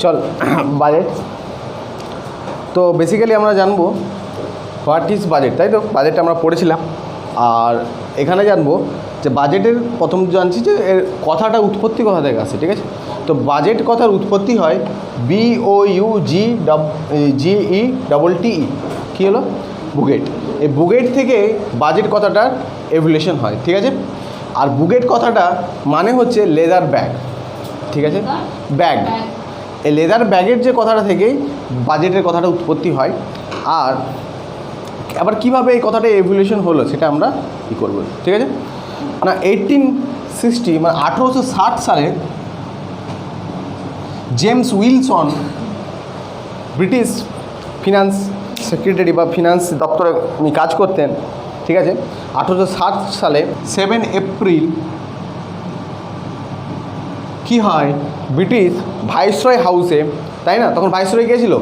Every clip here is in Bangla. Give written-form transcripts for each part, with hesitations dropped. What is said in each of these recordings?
চল বাজেট। তো বেসিক্যালি আমরা জানবো হোয়াট ইজ বাজেট, তাই তো? বাজেটটা আমরা পড়েছিলাম। আর এখানে জানবো যে বাজেটের প্রথম জানছি যে এর কথাটা উৎপত্তি কোথা থেকে আসে, ঠিক আছে? তো বাজেট কথার উৎপত্তি হয় BOUGETE, কী হলো? বুগেট। এই বুগেট থেকে বাজেট কথাটার এভলিউশন হয়, ঠিক আছে? আর বুগেট কথাটা মানে হচ্ছে লেদার ব্যাগ, ঠিক আছে? ব্যাগ। এই লেদার ব্যাগের যে কথাটা থেকেই বাজেটের কথাটা উৎপত্তি হয়। আর আবার কীভাবে এই কথাটা এভলিউশন হলো সেটা আমরা কী করবো, ঠিক আছে? না 1860 মানে 1860 সালে James Wilson British finance secretary বা ফিনান্স দপ্তরে উনি কাজ করতেন, ঠিক আছে? 1860 সালে 7 এপ্রিল কি হয়, ব্রিটিশ ভাইসরয় হাউসে, তাই না? তখন ভাইসরয় কে ছিল?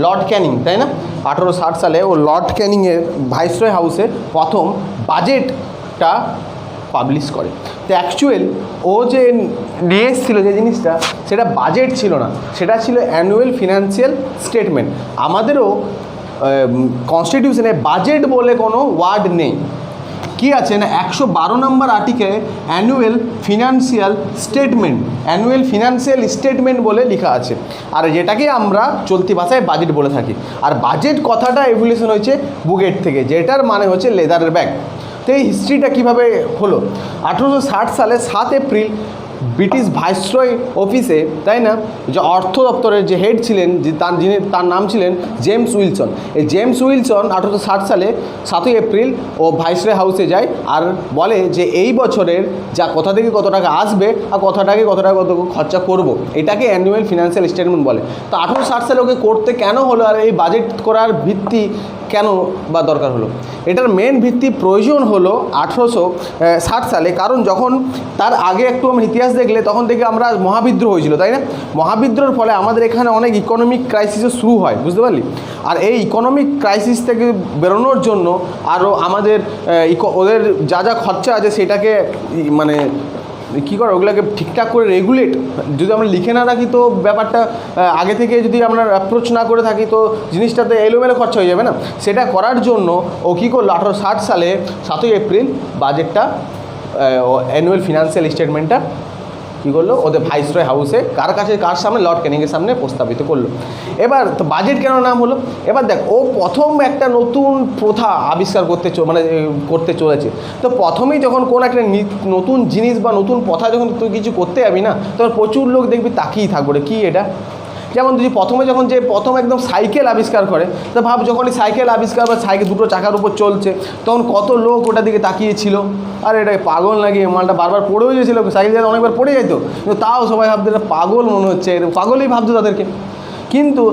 লর্ড ক্যানিং, তাই না? 1860 সালে ও লর্ড ক্যানিংয়ের ভাইসরয় হাউসে প্রথম বাজেটটা পাবলিশ করে। তো অ্যাকচুয়াল ও যে নিয়ে এসেছিলো যে জিনিসটা, সেটা বাজেট ছিল না, সেটা ছিল অ্যানুয়াল ফিনান্সিয়াল স্টেটমেন্ট। আমাদেরও কনস্টিটিউশনে বাজেট বলে কোনো ওয়ার্ড নেই। কি আছে না 112 নম্বর আর্টিকেলে অ্যানুয়াল ফিনান্সিয়াল স্টেটমেন্ট বলে লেখা আছে, আর যেটাকে আমরা চলতি ভাষায় বাজেট বলে থাকি। আর বাজেট কথাটা এভলিউশন হয়েছে বুগেট থেকে, যেটার মানে হচ্ছে লেদারের ব্যাগ। তো এই হিস্ট্রিটা কীভাবে হলো? 1860 সালে 7 এপ্রিল ব্রিটিশ ভাইসরয় অফিসে, তাই না, যে অর্থ দপ্তরের যে হেড ছিলেন, যে তার নাম ছিলেন জেমস উইলসন। এই জেমস উইলসন 1860 সালে 7 এপ্রিল ও ভাইসরয় হাউসে যায় আর বলে যে এই বছরের যা কোথা থেকে কত টাকা আসবে আর কত খরচা করব, এটাকে অ্যানুয়াল ফিনান্সিয়াল স্টেটমেন্ট বলে। তো 1860 সালে ওকে করতে কেন হলো, আর এই বাজেট করার ভিত্তি কেন বা দরকার হলো? এটার মেন ভিত্তি প্রয়োজন হলো 1860 সালে, কারণ যখন তার আগে একটু আমরা ইতিহাস দেখলে তখন থেকে আমরা মহাবিদ্রোহ হয়েছিল, তাই না? মহাবিদ্রোহের ফলে আমাদের এখানে অনেক ইকোনমিক ক্রাইসিসও শুরু হয়, বুঝতে পারলি? আর এই ইকোনমিক ক্রাইসিস থেকে বেরোনোর জন্য আরও আমাদের ওদের যা যা খরচা আছে সেটাকে মানে কী করে ওগুলোকে ঠিকঠাক করে রেগুলেট যদি আমরা লিখে না রাখি, তো ব্যাপারটা আগে থেকে যদি আমরা অ্যাপ্রোচ না করে থাকি, তো জিনিসটাতে এলোমেলো খরচা হয়ে যাবে না? সেটা করার জন্য ও কী করলো, 1860 সালে 7 এপ্রিল বাজেটটা অ্যানুয়াল ফিনান্সিয়াল স্টেটমেন্টটা কী করলো, ওদের ভাইসরয় হাউসে কার সামনে? লর্ড ক্যানিংয়ের সামনে প্রস্তাবিত করলো। এবার তো বাজেট কেন নাম হলো? এবার দেখ, ও প্রথম একটা নতুন প্রথা আবিষ্কার করতে চলেছে। তো প্রথমেই যখন কোন একটা নতুন জিনিস বা নতুন প্রথা যখন তুই কিছু করতে যাবি না, তখন প্রচুর লোক দেখবি তাকিয়ে থাকবে, কি এটা? যেমন তুই প্রথম একদম সাইকেল আবিষ্কার করে, তো ভাব যখনই সাইকেল আবিষ্কার বা সাইকেল দুটো চাকার উপর চলছে, তখন কত লোক ওটার দিকে তাকিয়েছিল, আর এটা পাগল নাকি, মালটা বারবার পড়েও গিয়েছিল, সাইকেল যেন অনেকবার পড়ে যেত, কিন্তু তাও সবাই ভাবতো এটা পাগল মনে হচ্ছে, পাগলই ভাবতো তাদেরকে। কিন্তু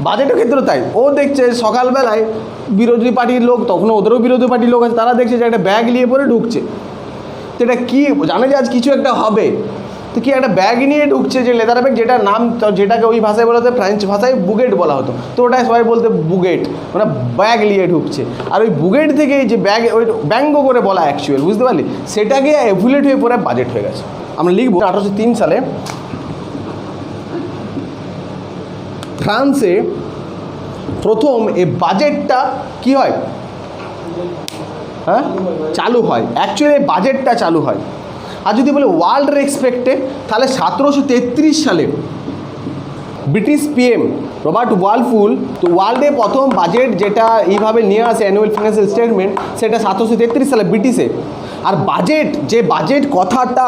বাজেটের ক্ষেত্রে তাই, ও দেখছে সকালবেলায় বিরোধী পার্টির লোক, তখনও ওদেরও বিরোধী পার্টির লোক আছে, তারা দেখছে যে একটা ব্যাগ নিয়ে পরে ঢুকছে। তো এটা কী জানে যে আজ কিছু একটা হবে, তো কি একটা ব্যাগ নিয়ে ঢুকছে, যে লেদার ব্যাগ, যেটার নাম যেটাকে ওই ভাষায় বলা হতো, ফ্রেঞ্চ ভাষায় বুগেট বলা হতো, তো ওটাই সবাই বলতে বুগেট, মানে ব্যাগ নিয়ে ঢুকছে। আর ওই বুগেট থেকে যে ব্যাগ, ওই ব্যঙ্গ করে বলা অ্যাকচুয়াল, বুঝতে পারলি? সেটাকে এভুলেট হয়ে পরে বাজেট হয়ে গেছে। আমরা লিখব 1803 সালে ফ্রান্সে প্রথম এই বাজেটটা কি হয়, হ্যাঁ, চালু হয়। অ্যাকচুয়ালি এই বাজেটটা চালু হয়। আর যদি বলে ওয়ার্ল্ড রেসপেক্টে, তাহলে 1733 সালে ব্রিটিশ পিএম রবার্ট ওয়ালপুল, তো ওয়ার্ল্ডে প্রথম বাজেট যেটা এইভাবে নিয়ে আসে অ্যানুয়াল ফিনান্সিয়াল স্টেটমেন্ট, সেটা 1733 সালে ব্রিটিশে। আর বাজেট কথাটা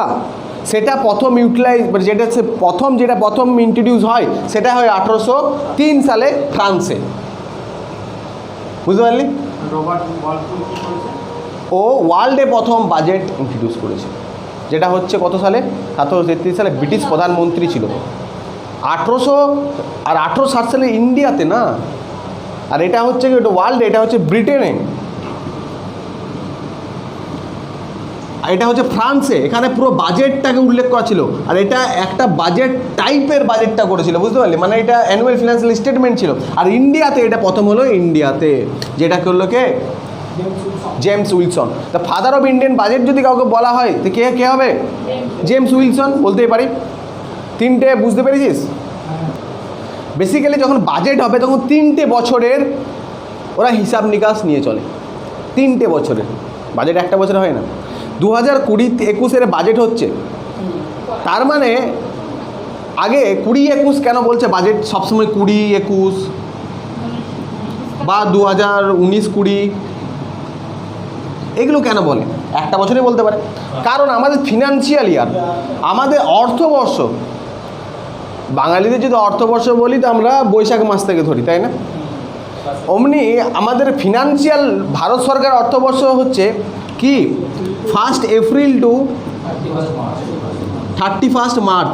সেটা প্রথম ইন্ট্রোডিউস হয়, সেটা হয় 1803 সালে ফ্রান্সে, বুঝতে পারলি? ও ওয়ার্ল্ডে প্রথম বাজেট ইন্ট্রোডিউস করেছে, যেটা হচ্ছে কত সালে? 1733 সালে। ব্রিটিশ প্রধানমন্ত্রী ছিল 1860 সালে ইন্ডিয়াতে না, আর এটা হচ্ছে কি, ওটা ওয়ার্ল্ডে, এটা হচ্ছে ব্রিটেনে, এটা হচ্ছে ফ্রান্সে। এখানে পুরো বাজেটটাকে উল্লেখ করা ছিল, আর এটা একটা বাজেট টাইপের বাজেটটা করেছিল, বুঝতে পারলি? মানে এটা অ্যানুয়াল ফিনান্সিয়াল স্টেটমেন্ট ছিল। আর ইন্ডিয়াতে এটা প্রথম হলো, ইন্ডিয়াতে যেটা করলো কে? James Wilson. The father of Indian budget যদি কাউকে বলা হয়, তো কে হবে? জেমস উইলসন বলতেই পারি। তিনটে বুঝতে পেরেছিস? বেসিক্যালি যখন বাজেট হবে তখন 3টে বছরের ওরা হিসাব নিকাশ নিয়ে চলে, 3টে বছরের বাজেট, একটা বছরে হয় না। 2020-21 বাজেট হচ্ছে, তার মানে আগে 20-21 কেন বলছে বাজেট সবসময় 20-21 বা 2019-20 এগুলো কেন বলে? একটা বছরে বলতে পারে, কারণ আমাদের ফিনান্সিয়াল ইয়ার, আমাদের অর্থবর্ষ, বাঙালিদের যদি অর্থবর্ষ বলি তো আমরা বৈশাখ মাস থেকে ধরি, তাই না? অমনি আমাদের ফিনান্সিয়াল ভারত সরকার অর্থবর্ষ হচ্ছে কি 1 এপ্রিল টু 31 মার্চ,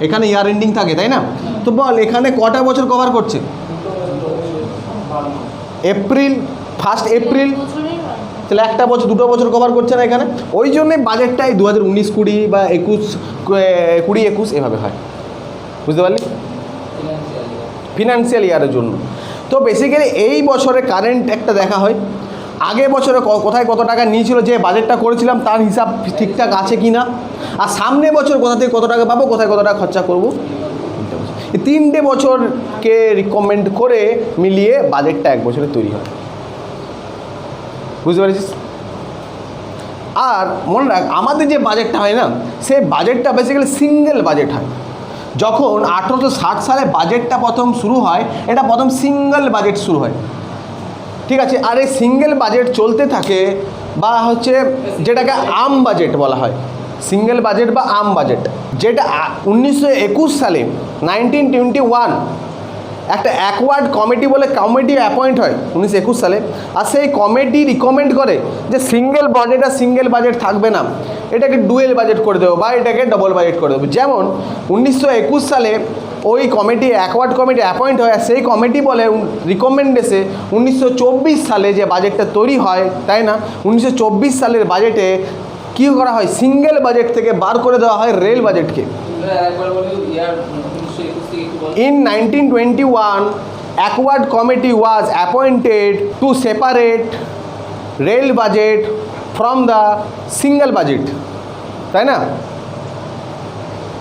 এখানে ইয়ার এন্ডিং থাকে, তাই না? তো বল এখানে কটা বছর কভার করছে? এপ্রিল, 1 এপ্রিল, তাহলে একটা বছর, 2টো বছর কভার করছে না এখানে। ওই জন্যে বাজেটটাই 2019-20 বা 2021 এভাবে হয়, বুঝতে পারলি? ফিনান্সিয়াল ইয়ারের জন্য। তো বেসিক্যালি এই বছরে কারেন্ট একটা দেখা হয়, আগে বছরে কোথায় কত টাকা নিয়েছিল, যে বাজেটটা করেছিলাম তার হিসাব ঠিকঠাক আছে কি না, আর সামনে বছর কোথা থেকে কত টাকা পাবো, কোথায় কত টাকা খরচা করবো, 3টে বছরকে রিকমেন্ড করে মিলিয়ে বাজেটটা এক বছরে তৈরি হয়, বুঝতে পারছিস? আর মনে রাখ আমাদের যে বাজেটটা হয় না, সেই বাজেটটা বেসিক্যালি সিঙ্গেল বাজেট হয়। যখন 1860 সালে বাজেটটা প্রথম শুরু হয়, এটা প্রথম সিঙ্গেল বাজেট শুরু হয়, ঠিক আছে? আর এই সিঙ্গেল বাজেট চলতে থাকে, বা হচ্ছে যেটাকে আম বাজেট বলা হয়, সিঙ্গেল বাজেট বা আম বাজেট, যেটা 1921 সালে 1921 একটা অ্যাকওয়ার্ড কমিটি বলে কমিটি অ্যাপয়েন্ট হয় 1921 সালে। আর সেই কমিটি রিকমেন্ড করে যে সিঙ্গেল বাজেট আর সিঙ্গেল বাজেট থাকবে না, এটাকে ডুয়েল বাজেট করে দেবো বা এটাকে ডবল বাজেট করে দেবো। যেমন 1921 সালে ওই কমিটি অ্যাকওয়ার্ড কমিটি অ্যাপয়েন্ট হয়, আর সেই কমিটি বলে রিকমেন্ডেসে 1924 সালে যে বাজেটটা তৈরি হয়, তাই না? 1924 সালের বাজেটে কী করা হয়, সিঙ্গেল বাজেট থেকে বার করে দেওয়া হয় রেল বাজেটকে। In 1921, Accord Committee was appointed to separate rail budget from the single budget, তাই না?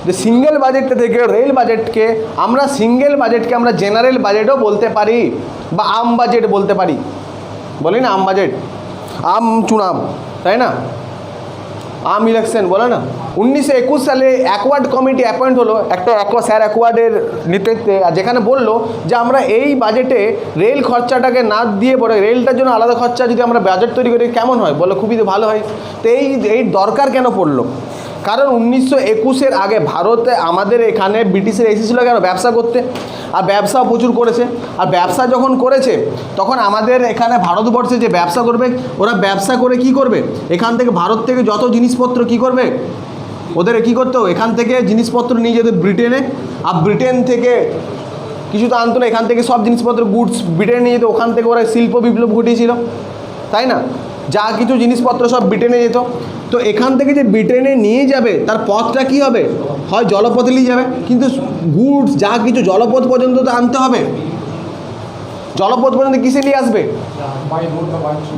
যে সিঙ্গেল বাজেটটা থেকে রেল বাজেটকে আমরা আমরা জেনারেল বাজেটও বলতে পারি বা আম বাজেট বলতে পারি, বলি না আম বাজেট, আম চুনাম, তাই না? আম ইলেকশন বলে না। 1921 সালে অ্যাকওয়ার্ড কমিটি অ্যাপয়েন্ট হলো একটা স্যার অ্যাকওয়ার্ডের নেতৃত্বে, আর যেখানে বললো যে আমরা এই বাজেটে রেল খরচাটাকে না দিয়ে পড়ে রেলটার জন্য আলাদা খরচা যদি আমরা বাজেট তৈরি করি কেমন হয়, বলে খুবই ভালো হয়। তো এই দরকার কেন পড়লো? কারণ 1921 আগে ভারতে আমাদের এখানে ব্রিটিশের এসেছিল কেন, ব্যবসা করতে, আর ব্যবসা প্রচুর করেছে। আর ব্যবসা যখন করেছে তখন আমাদের এখানে ভারতবর্ষে যে ব্যবসা করবে, ওরা ব্যবসা করে কি করবে, এখান থেকে ভারত থেকে যত জিনিসপত্র কি করবে, ওদের কী করতো, এখান থেকে জিনিসপত্র নিয়ে যেত ব্রিটেনে, আর ব্রিটেন থেকে কিছু তো আনতো না, এখান থেকে সব জিনিসপত্র গুডস ব্রিটেনে নিয়ে যেত, ওখান থেকে ওরা শিল্প বিপ্লব ঘটিয়েছিল, তাই না? যা কিছু জিনিসপত্র সব ব্রিটেনে যেত। তো এখান থেকে যে ব্রিটেনে নিয়ে যাবে তার পথটা কি হবে, হয় জলপথে নিয়ে যাবে, কিন্তু গুডস যা কিছু জলপথ পর্যন্ত তো আনতে হবে। জলপথ পর্যন্ত কিসে নিয়ে আসবে,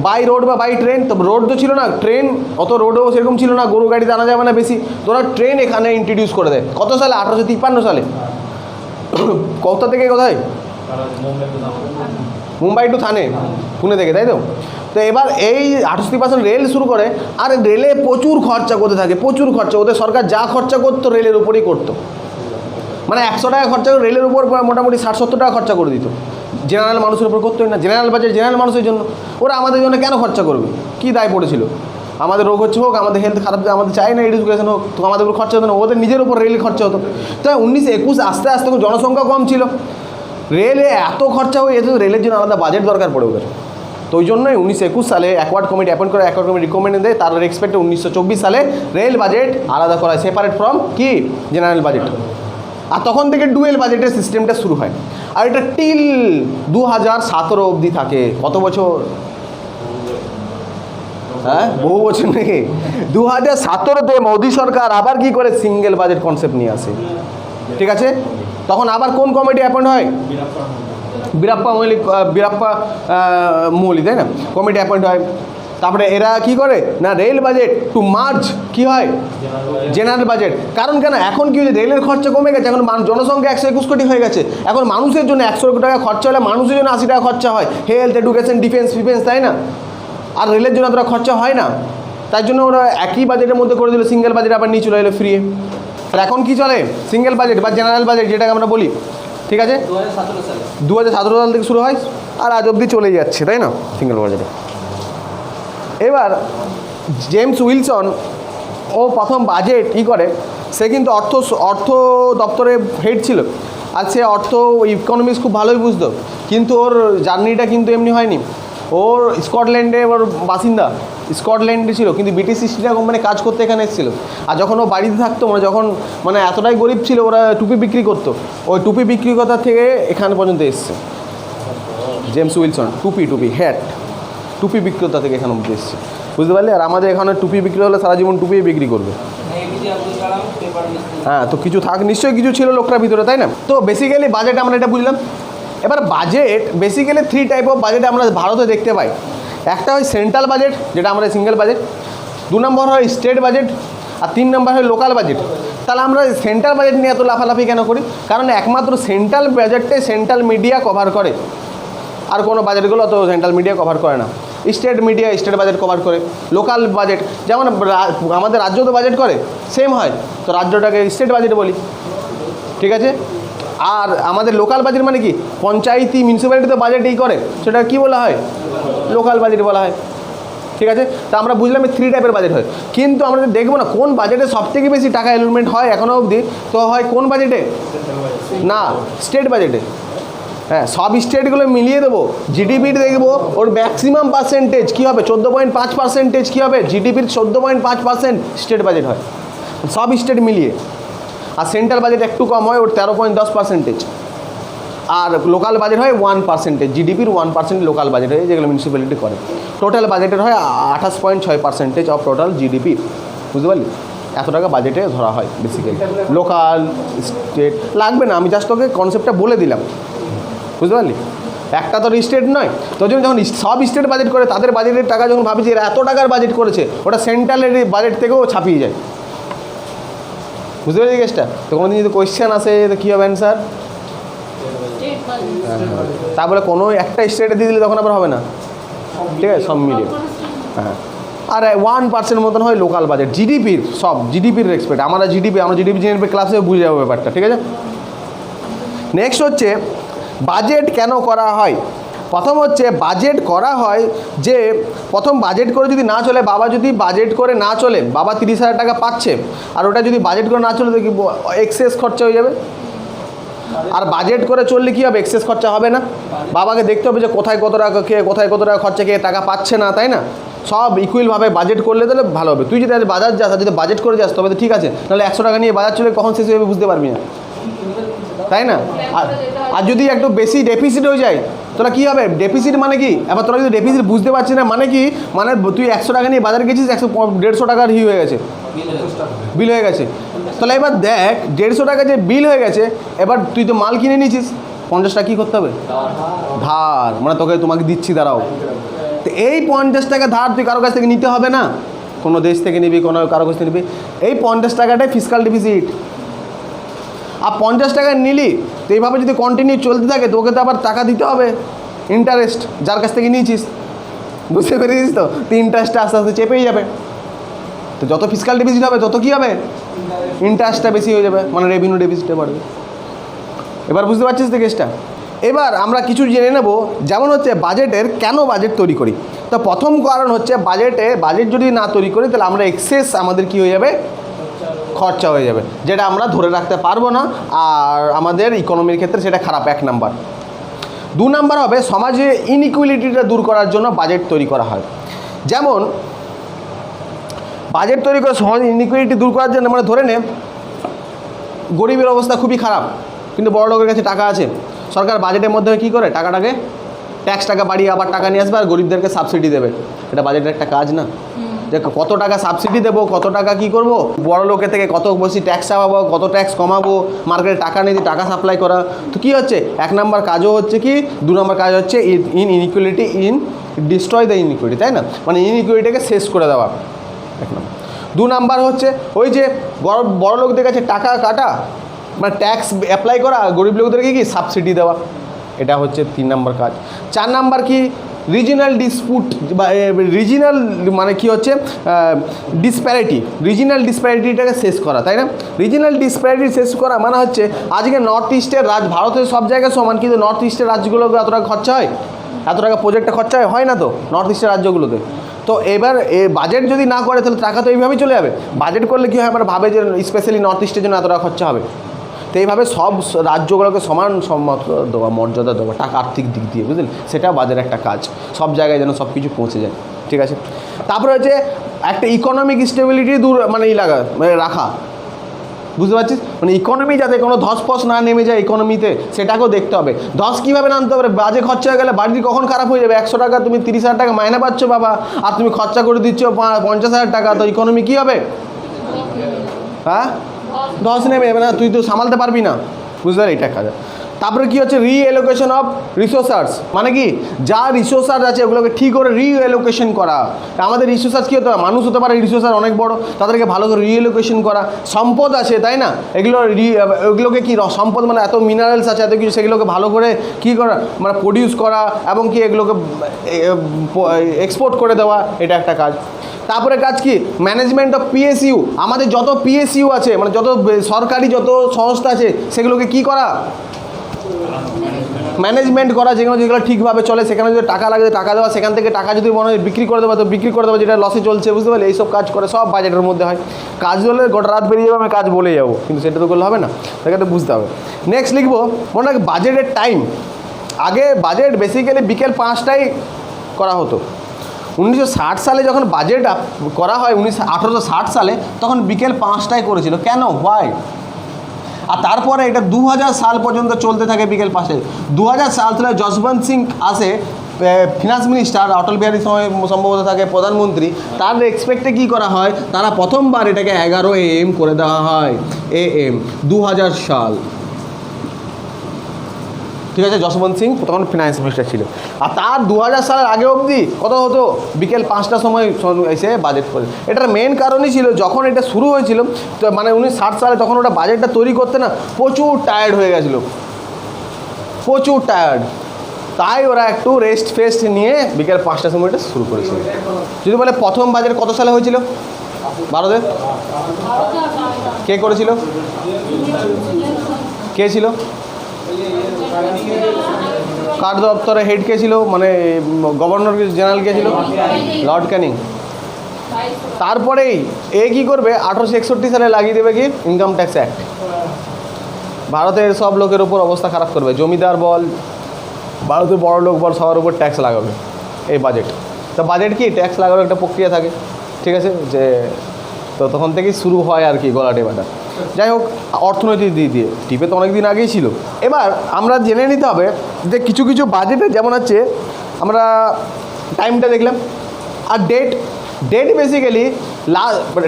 বাই রোড বা বাই ট্রেন। তো রোড তো ছিল না, ট্রেন অত রোডও সেরকম ছিল না, গরু গাড়িতে আনা যাবে না বেশি, তো ওরা ট্রেন এখানে ইন্ট্রোডিউস করে দেয়। কত সালে, 1853 সালে। কোথা থেকে কোথায়, মুম্বাই টু থানে, পুনে থেকে, তাই তো? তো এবার এই 68% রেল শুরু করে, আর রেলে প্রচুর খরচা করতে থাকে, প্রচুর খরচা। ওদের সরকার যা খরচা করতো রেলের উপরেই করতো, মানে 100 টাকা খরচা করে রেলের উপর মোটামুটি 60-70 টাকা খরচা করে দিত। জেনারেল মানুষের উপর করতোই না, জেনারেল বাজেট জেনারেল মানুষের জন্য, ওরা আমাদের জন্য কেন খরচা করবে, কী দায় পড়েছিল? আমাদের রোগ হচ্ছে হোক, আমাদের হেলথ খারাপ, আমাদের চাই না এডুকেশন হোক, তো আমাদের উপর খরচা হতো না, ওদের নিজের উপর রেল খরচা হতো। তাই 1921 আস্তে আস্তে জনসংখ্যা কম ছিল, রেলে এত খরচা হয়ে যেত, রেলের জন্য আলাদা বাজেট দরকার পড়ে ওদের। তো ওই জন্যই 1921 সালে অ্যাকওয়ার্ড কমিটি অ্যাপয়েন্ট করে, অ্যাকওয়ার্ড কমিটি রিকমেন্ড দেয়, তার এক্সপেক্টে 1924 সালে রেল বাজেট আলাদা করা হয়, সেপারেট ফ্রম কি জেনারেল বাজেট। আর তখন থেকে ডুয়েল বাজেটের সিস্টেমটা শুরু হয়, আর এটা টিল 2017 অবধি থাকে। কত বছর? হ্যাঁ, বহু বছর নাকি। 2017-তে মোদী সরকার আবার কি করে সিঙ্গেল বাজেট কনসেপ্ট নিয়ে আসে, ঠিক আছে? তখন আবার কোন কমিটি অ্যাপয়েন্ট হয়, বীরাপ্পা মোইলি, তাই না, কমিটি অ্যাপয়েন্ট হয়। তারপরে এরা কি করে না রেল বাজেট টু মার্জ কি হয় জেনারেল বাজেট। কারণ কেন এখন কি হয়েছে রেলের খরচা কমে গেছে, এখন জনসংখ্যা 121 কোটি হয়ে গেছে, এখন মানুষের জন্য 100 কোটি টাকা খরচা হলে মানুষের জন্য 80 টাকা খরচা হয়, হেলথ এডুকেশন ডিফেন্স ফিফেন্স, তাই না? আর রেলের জন্য অতটা খরচা হয় না, তাই জন্য ওরা একই বাজেটের মধ্যে করে দিল, সিঙ্গেল বাজেট আবার নিয়ে চলে এলো ফ্রি। আর এখন কি চলে সিঙ্গেল বাজেট বা জেনারেল বাজেট যেটাকে আমরা বলি, ঠিক আছে 2017 সাল থেকে শুরু হয় আর আজ অবধি চলে যাচ্ছে, তাই না সিঙ্গেল বাজেটে। এবার জেমস উইলসন ও প্রথম বাজেট কী করে, সে কিন্তু অর্থ দপ্তরে হেড ছিল, আর সে ইকোনমিক্স খুব ভালোই বুঝতো, কিন্তু ওর জার্নিটা কিন্তু এমনি হয়নি। ওর স্কটল্যান্ডে ওর বাসিন্দা, স্কটল্যান্ডে ছিল, কিন্তু ব্রিটিশ ইস্ট ইন্ডিয়া কোম্পানি কাজ করতে এখানে এসেছিলো। আর যখন ও বাড়িতে থাকতো যখন এতটাই গরিব ছিল, ওরা টুপি বিক্রি করতো, ওই টুপি বিক্রি কথা থেকে এখানে পর্যন্ত এসছে জেমস উইলসন, টুপি হ্যাট টুপি বিক্রেতা থেকে এখানে অবধি এসছে, বুঝতে পারলে? আর আমাদের এখানে টুপি বিক্রি হলে সারা জীবন টুপি বিক্রি করবে। হ্যাঁ, তো কিছু নিশ্চয়ই কিছু ছিল লোকটার ভিতরে, তাই না? তো বেসিক্যালি বাজেট আমরা এটা বুঝলাম। এবার budget basically 3 type of budget আমরা ভারতে দেখতে পাই। একটা হয় সেন্ট্রাল বাজেট, যেটা আমরা সিঙ্গেল বাজেট, 2 নম্বর হয় স্টেট বাজেট, আর 3 নম্বর হয় লোকাল বাজেট। তাহলে আমরা সেন্ট্রাল বাজেট নিয়ে এত লাফালাফি কেন করি? কারণ একমাত্র সেন্ট্রাল বাজেটে সেন্ট্রাল মিডিয়া কভার করে, আর কোনো বাজেটগুলো অত সেন্ট্রাল মিডিয়া কভার করে না। State media state budget cover করে। লোকাল বাজেট যেমন আমাদের রাজ্য তো বাজেট করে, সেম হয়, তো রাজ্যটাকে স্টেট বাজেট বলি, ঠিক আছে? আর আমাদের লোকাল বাজেট মানে কি, পঞ্চায়েতি মিউনিসিপ্যালিটি তো বাজেট করে, সেটা কি বলা হয়, লোকাল বাজেট বলা হয়, ঠিক আছে? তা আমরা বুঝলাম 3 টাইপের বাজেট হয়, কিন্তু আমরা দেখবো না কোন বাজেটে সবথেকে বেশি টাকা অ্যালোটমেন্ট হয় এখনও অবধি, তো হয় কোন বাজেটে না স্টেট বাজেটে। হ্যাঁ, সব স্টেটগুলো মিলিয়ে দেবো, জিডিপির দেখবো ওর ম্যাক্সিমাম পার্সেন্টেজ কী হবে 14.5% কী হবে, জিডিপির 14.5% স্টেট বাজেট হয় সব স্টেট মিলিয়ে। আর সেন্ট্রাল বাজেট একটু কম হয়, ওর 13.10%। আর লোকাল বাজেট হয় 1%, জিডিপির 1% লোকাল বাজেট হয়, যেগুলো মিউনিসিপ্যালিটি করে। টোটাল বাজেটের হয় 28.6% অফ টোটাল জিডিপি, বুঝতে পারলি? এত টাকা বাজেটে ধরা হয় বেসিক্যালি। লোকাল স্টেট লাগবে না, আমি জাস্ট তোকে কনসেপ্টটা বলে দিলাম, বুঝতে পারলি? একটা তো স্টেট নয়, তোর জন্য যখন সব স্টেট বাজেট করে তাদের বাজেটের টাকা যখন ভাবি যে এরা এত টাকার বাজেট করেছে, ওটা সেন্ট্রালের বাজেট থেকেও ছাপিয়ে যায়, বুঝতে পারছি কেসটা? তো কোনোদিন যদি কোয়েশ্চেন আসে তো কী হবে অ্যান্সার, তা বলে কোনো একটা স্টেটে দিয়ে দিলে তখন আবার হবে না, ঠিক আছে? সব মিলিয়ে হ্যাঁ। আর 1% মতন হয় লোকাল বাজেট, জিডিপির সব জিডিপির রেসপেক্ট। আমরা জিডিপি জেনে ক্লাসে বুঝে যাবো ব্যাপারটা, ঠিক আছে? নেক্সট হচ্ছে বাজেট কেন করা হয়। প্রথম হচ্ছে বাজেট করা হয় যে প্রথম বাজেট করে যদি না চলে, বাবা যদি বাজেট করে না চলে, বাবা 30,000 টাকা পাচ্ছে, আর ওটা যদি বাজেট করে না চলে তো কি এক্সেস খরচা হয়ে যাবে। আর বাজেট করে চললে কী হবে, এক্সেস খরচা হবে না। বাবাকে দেখতে হবে যে কোথায় কত টাকা খরচা কে টাকা পাচ্ছে না, তাই না? সব ইকুয়ালভাবে বাজেট করলে তাহলে ভালো হবে। তুই যদি আজ বাজার যাস, আর যদি বাজেট করে যাস তবে তো ঠিক আছে, নাহলে 100 টাকা নিয়ে বাজার চলে কখন শেষ হয়ে যাবে বুঝতে পারবি না, তাই না? আর যদি একটু বেশি ডেফিসিট হয়ে যায় তোরা কী হবে, ডেফিসিট মানে কি, এবার তোরা যদি ডেফিসিট বুঝতে পারছিস না মানে কি, মানে তুই 100 টাকা নিয়ে বাজারে গেছিস, 150 টাকার হয়ে গেছে, বিল হয়ে গেছে। তাহলে এবার দেখ 150 টাকা যে বিল হয়ে গেছে, এবার তুই তো মাল কিনে নিয়েছিস, 50 টাকা কী করতে হবে, ধার, মানে তোমাকে দিচ্ছি দাঁড়াও। তো এই 50 টাকা ধার তুই কারো কাছ থেকে নিতে হবে না, কোনো দেশ থেকে নিবি, কারো কাছ থেকে নিবি, এই 50 টাকাটাই ফিসকাল ডেফিসিট। আর 50 টাকা নিলি তো এইভাবে যদি কন্টিনিউ চলতে থাকে তোকে তো আবার টাকা দিতে হবে, ইন্টারেস্ট, যার কাছ থেকে নিয়েছিস, বুঝতে পেরেছিস? তো ইন্টারেস্টটা আস্তে আস্তে চেপেই যাবে। তো যত ফিসকাল ডেফিসিট হবে তত কী হবে, ইন্টারেস্টটা বেশি হয়ে যাবে, মানে রেভিনিউ ডেফিসিটটা বাড়বে। এবার বুঝতে পারছিস তো কেসটা? এবার আমরা কিছু জেনে নেব, যেমন হচ্ছে বাজেটের কেন বাজেট তৈরি করি। তো প্রথম কারণ হচ্ছে বাজেট যদি না তৈরি করি তাহলে আমরা এক্সেস আমাদের কী হয়ে যাবে, খরচা হয়ে যাবে, যেটা আমরা ধরে রাখতে পারবো না, আর আমাদের ইকোনমির ক্ষেত্রে সেটা খারাপ, 1 নাম্বার। 2 নাম্বার হবে সমাজে ইনইকুয়ালিটিটা দূর করার জন্য বাজেট তৈরি করা হয়। যেমন বাজেট তৈরি করে সমাজে ইনইকুয়ালিটি দূর করার জন্য, মানে ধরে নে গরিবের অবস্থা খুবই খারাপ, কিন্তু বড় লোকের কাছে টাকা আছে, সরকার বাজেটের মধ্যে কী করে টাকাটাকে ট্যাক্স টাকা বাড়িয়ে আবার টাকা নিয়ে আসবে আর গরিবদেরকে সাবসিডি দেবে। এটা বাজেটের একটা কাজ না, যে কত টাকা সাবসিডি দেবো, কত টাকা কী করবো, বড় লোকের থেকে কত বেশি ট্যাক্স চাপাবো, কত ট্যাক্স কমাবো, মার্কেটে টাকা নিয়ে টাকা সাপ্লাই করা। তো কী হচ্ছে, 1 নাম্বার কাজও হচ্ছে কি, 2 নাম্বার কাজ হচ্ছে ইনইকুয়ালিটি ইন ডিস্ট্রয় দ্য ইনইকুইটি, তাই না, মানে ইনইকুইটিটাকে শেষ করে দেওয়া এক নম্বর। 2 নাম্বার হচ্ছে ওই যে বড় লোকদের কাছে টাকা কাটা, মানে ট্যাক্স অ্যাপ্লাই করা, গরিব লোকদেরকে কি সাবসিডি দেওয়া, এটা হচ্ছে 3 নম্বর কাজ। 4 নাম্বার কি রিজিনাল ডিসপুট বা রিজিনাল মানে কি হচ্ছে ডিসপ্যারিটিটাকে শেষ করা, তাই না। রিজিনাল ডিসপ্যারিটি শেষ করা মানে হচ্ছে আজকে নর্থ ইস্টের ভারতের সব জায়গায় সমান, কিন্তু নর্থ ইস্টের রাজ্যগুলোকে এত টাকা খরচা হয়, এত টাকা প্রজেক্টে খরচা হয় না তো নর্থ ইস্টের রাজ্যগুলোতে। তো এবার বাজেট যদি না করে তাহলে টাকা তো এইভাবেই চলে যাবে। বাজেট করলে কী হয়, আমরা ভাবে যে স্পেশালি নর্থ ইস্টের জন্য এত টাকা খরচা হবে, তো এইভাবে সব রাজ্যগুলোকে সমান সম্মত দেওয়া, মর্যাদা দেওয়া টাকা আর্থিক দিক দিয়ে, বুঝলেন, সেটা বাজারের একটা কাজ, সব জায়গায় যেন সব কিছু পৌঁছে যায়, ঠিক আছে। তারপরে হচ্ছে একটা ইকোনমিক স্টেবিলিটি মানে রাখা, বুঝতে পারছিস, মানে ইকোনমি যাতে কোনো ধসপস না নেমে যায় ইকোনমিতে, সেটাকেও দেখতে হবে। ধস কীভাবে নামতে হবে, বাজে খরচা হয়ে গেলে বাড়ি কখন খারাপ হয়ে যাবে। 100 টাকা তুমি 30,000 টাকা মাইনে পাচ্ছ বাবা, আর তুমি খরচা করে দিচ্ছ 50,000 টাকা, তো ইকোনমি কী হবে, হ্যাঁ ধস নেমে যাবে না, তুই তো সামালতে পারবি না, বুঝতে পারলি, এটা কাজ। তারপরে কী হচ্ছে রিএলোকেশন অফ রিসোর্সার্স, মানে কি যা রিসোর্সার্স আছে ওগুলোকে ঠিক করে রিএলোকেশন করা। আমাদের রিসোর্সার্স কী হতে হবে, মানুষ হতে পারে রিসোর্সার অনেক বড়, তাদেরকে ভালো করে রিএলোকেশন করা। সম্পদ আছে, তাই না, ওগুলোকে কি সম্পদ মানে এত মিনারেলস আছে এত কিছু, সেগুলোকে ভালো করে কী করা, মানে প্রডিউস করা এবং কি এগুলোকে এক্সপোর্ট করে দেওয়া, এটা একটা কাজ। তারপরে কাজ কি ম্যানেজমেন্ট অফ পিএসইউ, আমাদের যত পিএসইউ আছে মানে যত সরকারি যত সংস্থা আছে সেগুলোকে কি করা, ম্যানেজমেন্ট করা, যেগুলো ঠিকভাবে চলে, সেখানে যদি টাকা লাগে টাকা দেওয়া, সেখান থেকে টাকা যদি মনে হয় বিক্রি করে দেওয়া তো বিক্রি করে দেওয়া, যেটা লসে চলছে, বুঝতে পারলে, এইসব কাজ করে সব বাজেটের মধ্যে হয়। কাজ হলে গোটা রাত বেরিয়ে যাবো, আমি কাজ বলে যাবো, কিন্তু সেটা তো করলে হবে না, সেটা বুঝতে হবে। নেক্সট লিখবো মনে হয় বাজেটের টাইম। আগে বাজেট বেসিক্যালি বিকেল 5টায় করা হতো। 1960 সালে যখন বাজেট করা হয় 1860 সালে, তখন বিকেল 5টায় করেছিল। কেন, হোয়াই? আর তারপরে এটা 2000 সাল পর্যন্ত চলতে থাকে বিকেল 5টায়। 2000 সাল থেকে যশবন্ত সিং আসে ফিনান্স মিনিস্টার, অটল বিহারী সময় সম্ভবত থাকে প্রধানমন্ত্রী, তার এক্সপেক্টে কী করা হয়, তারা প্রথমবার এটাকে 11 AM করে দেওয়া হয়, AM 2000 সাল, ঠিক আছে। যশবন্ত সিং তখন ফিনান্স মিনিস্টার ছিল। আর তার 2000 সালের আগে অবধি কত হতো, বিকেল 5টার সময় এসে বাজেট করে। এটার মেন কারণই ছিল যখন এটা শুরু হয়েছিল, তো মানে 1960 সালে, তখন ওটা বাজেটটা তৈরি করতে না প্রচুর টায়ার্ড হয়ে গেছিলো, প্রচুর টায়ার্ড, তাই ওরা একটু রেস্ট নিয়ে বিকেল 5টার সময় এটা শুরু করেছিল। যদি বলে প্রথম বাজেট কত সালে হয়েছিল ভারতে, কে করেছিল, কে ছিল, কার দপ্তরে হেড কে ছিল, মানে গভর্নর জেনারেল কে ছিল, লর্ড ক্যানিং। তারপরেই কী করবে, 1861 সালে লাগিয়ে দেবে কি ইনকাম ট্যাক্স অ্যাক্ট, ভারতের সব লোকের উপর অবস্থা খারাপ করবে, জমিদার বল, ভারতের বড় লোক বল, সবার উপর ট্যাক্স লাগাবে এই বাজেট। তো বাজেট কি ট্যাক্স লাগানোর একটা প্রক্রিয়া থাকে, ঠিক আছে, যে তো তখন থেকেই শুরু হয় আর কি গলা টেপাটা। যাই হোক, অর্থনৈতিক দিক দিয়ে টিপে তো অনেক দিন আগেই ছিল। এবার আমরা জেনে নিতে হবে যে কিছু কিছু বাজেটে যেমন হচ্ছে, আমরা টাইমটা দেখলাম, আর ডেট বেসিক্যালি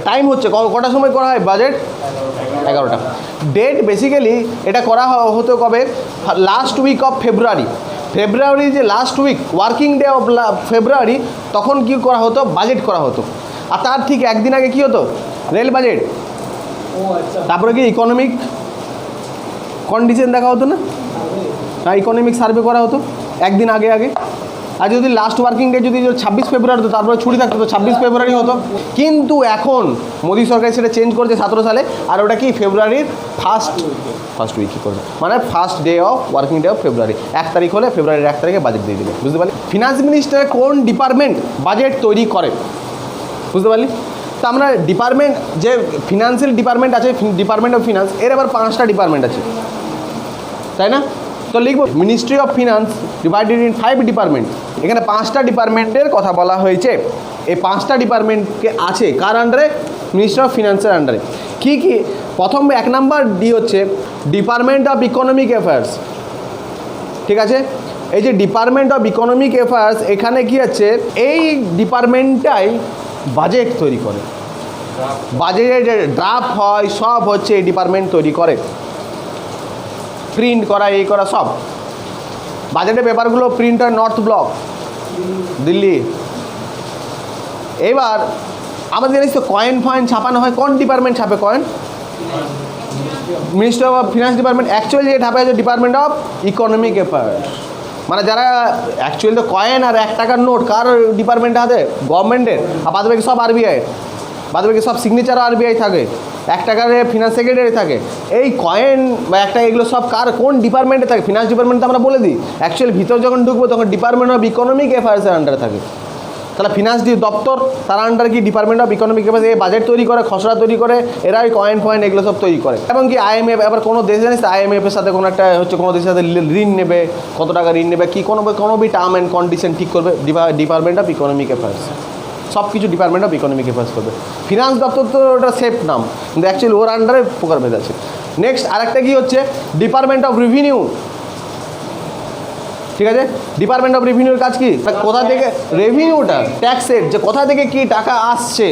টাইম হচ্ছে কটার সময় করা হয় বাজেট, 11টা। ডেট বেসিক্যালি এটা করা হতো কবে, লাস্ট উইক অফ ফেব্রুয়ারি যে last week working day of February, তখন কি করা হতো, বাজেট করা হতো। আর তার ঠিক একদিন আগে কী হতো, রেল বাজেট। তারপরে কি ইকোনমিক কন্ডিশন দেখা হতো না, ইকোনমিক সার্ভে করা হতো একদিন আগে। আর যদি লাস্ট ওয়ার্কিং ডে যদি 26 ফেব্রুয়ারি হতো, তারপরে ছুটি থাকতো তো 26 ফেব্রুয়ারি হতো। কিন্তু এখন মোদী সরকার সেটা চেঞ্জ করেছে 17 সালে, আর ওটা কি ফেব্রুয়ারির ফার্স্ট উইক করবে, মানে first day of working day of ফেব্রুয়ারি। 1 তারিখ হলে ফেব্রুয়ারির 1 তারিখে বাজেট দিয়ে দেবে, বুঝতে পারলি। ফিনান্স মিনিস্টারের কোন ডিপার্টমেন্ট বাজেট তৈরি করে, বুঝতে পারলি। তো আমরা ডিপার্টমেন্ট, যে ফিনান্সিয়াল ডিপার্টমেন্ট আছে, ডিপার্টমেন্ট অফ ফিনান্স, এর আবার 5টা ডিপার্টমেন্ট আছে, তাই না। তো লিখব ministry of finance divided in 5 department. এখানে 5টা ডিপার্টমেন্টের কথা বলা হয়েছে। এই 5টা ডিপার্টমেন্টকে আছে কার আন্ডারে, মিনিস্ট্রি অফ ফিনান্সের আন্ডারে। কী কী, প্রথম 1 নাম্বার ডি হচ্ছে ডিপার্টমেন্ট অফ ইকোনমিক অ্যাফেয়ার্স, ঠিক আছে। এই যে ডিপার্টমেন্ট অফ ইকোনমিক অ্যাফেয়ার্স, এখানে কি আছে, এই ডিপার্টমেন্টটাই বাজেট তৈরি করে, বাজেটের ড্রাফট হয়, সব হচ্ছে এই ডিপার্টমেন্ট তৈরি করে, প্রিন্ট করা, এই করা সব। বাজেটের পেপারগুলো প্রিন্ট হয় নর্থ ব্লক, দিল্লি। এবার আমাদের জানিস তো কয়েন ফয়েন ছাপানো হয়, কোন ডিপার্টমেন্ট ছাপে coin? Minister of finance department. Actually যে ছাপে হচ্ছে ডিপার্টমেন্ট অফ ইকোনমিক অ্যাফেয়ার্স। মানে যারা অ্যাকচুয়ালি তো কয়েন আর 1 টাকার নোট কার ডিপার্টমেন্টে হাতে? গভর্নমেন্টের। আর বাদ বাকি সব আরবিআই, বাদ বাকি সব সিগনেচারও আরবিআই থাকে, 1 টাকার ফিনান্স সেক্রেটারি থাকে। এই কয়েন বা 1 টাকা এগুলো সব কার কোন ডিপার্টমেন্টে থাকে? ফিনান্স ডিপার্টমেন্টে আমরা বলে দিই। অ্যাকচুয়ালি ভিতর যখন ঢুকবো তখন ডিপার্টমেন্ট অফ ইকোনমিক অ্যাফেয়ার্সের আন্ডারে থাকে। তাহলে ফিনান্স দপ্তর, তার আন্ডার কি ডিপার্টমেন্ট অফ ইকোনমিক অ্যাফেয়ার্স। এই বাজেট তৈরি করে, খসড়া তৈরি করে, এরাই কয়েন ফয়েন এগুলো সব তৈরি করে। এবং কি IMF, আবার কোনো দেশ জানিস IMF-এর সাথে কোনো একটা হচ্ছে কোনো দেশের সাথে ঋণ নেবে, কত টাকা ঋণ নেবে, কি কোনো টার্ম অ্যান্ড কন্ডিশন ঠিক করবে ডিপার্টমেন্ট অফ ইকোনমিক অ্যাফেয়ার্স। সব কিছু ডিপার্টমেন্ট অফ ইকোনমিক অ্যাফেয়ার্স করবে। ফিনান্স দপ্তর তো ওটা সেফ নাম, কিন্তু অ্যাকচুয়ালি ওর আন্ডারে প্রকারভেদ আছে। নেক্সট আরেকটা কি হচ্ছে ডিপার্টমেন্ট অফ রেভিনিউ। ঠিক আছে, ডিপার্টমেন্ট অফ রেভিনিউর কাজ কি? কোথা থেকে রেভিনিউটা, ট্যাক্সের যে কোথা থেকে কি টাকা আসছে,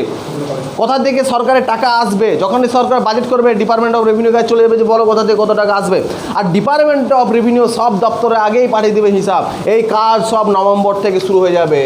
কোথা থেকে সরকারের টাকা আসবে, যখনই সরকার বাজেট করবে ডিপার্টমেন্ট অফ রেভিনিউ কাছে চলে যাবে যে বলো কোথা থেকে কত টাকা আসবে। আর ডিপার্টমেন্ট অফ রেভিনিউ সব দপ্তরে আগেই পাঠিয়ে দেবে হিসাব। এই কাজ সব নভেম্বর থেকে শুরু হয়ে যাবে,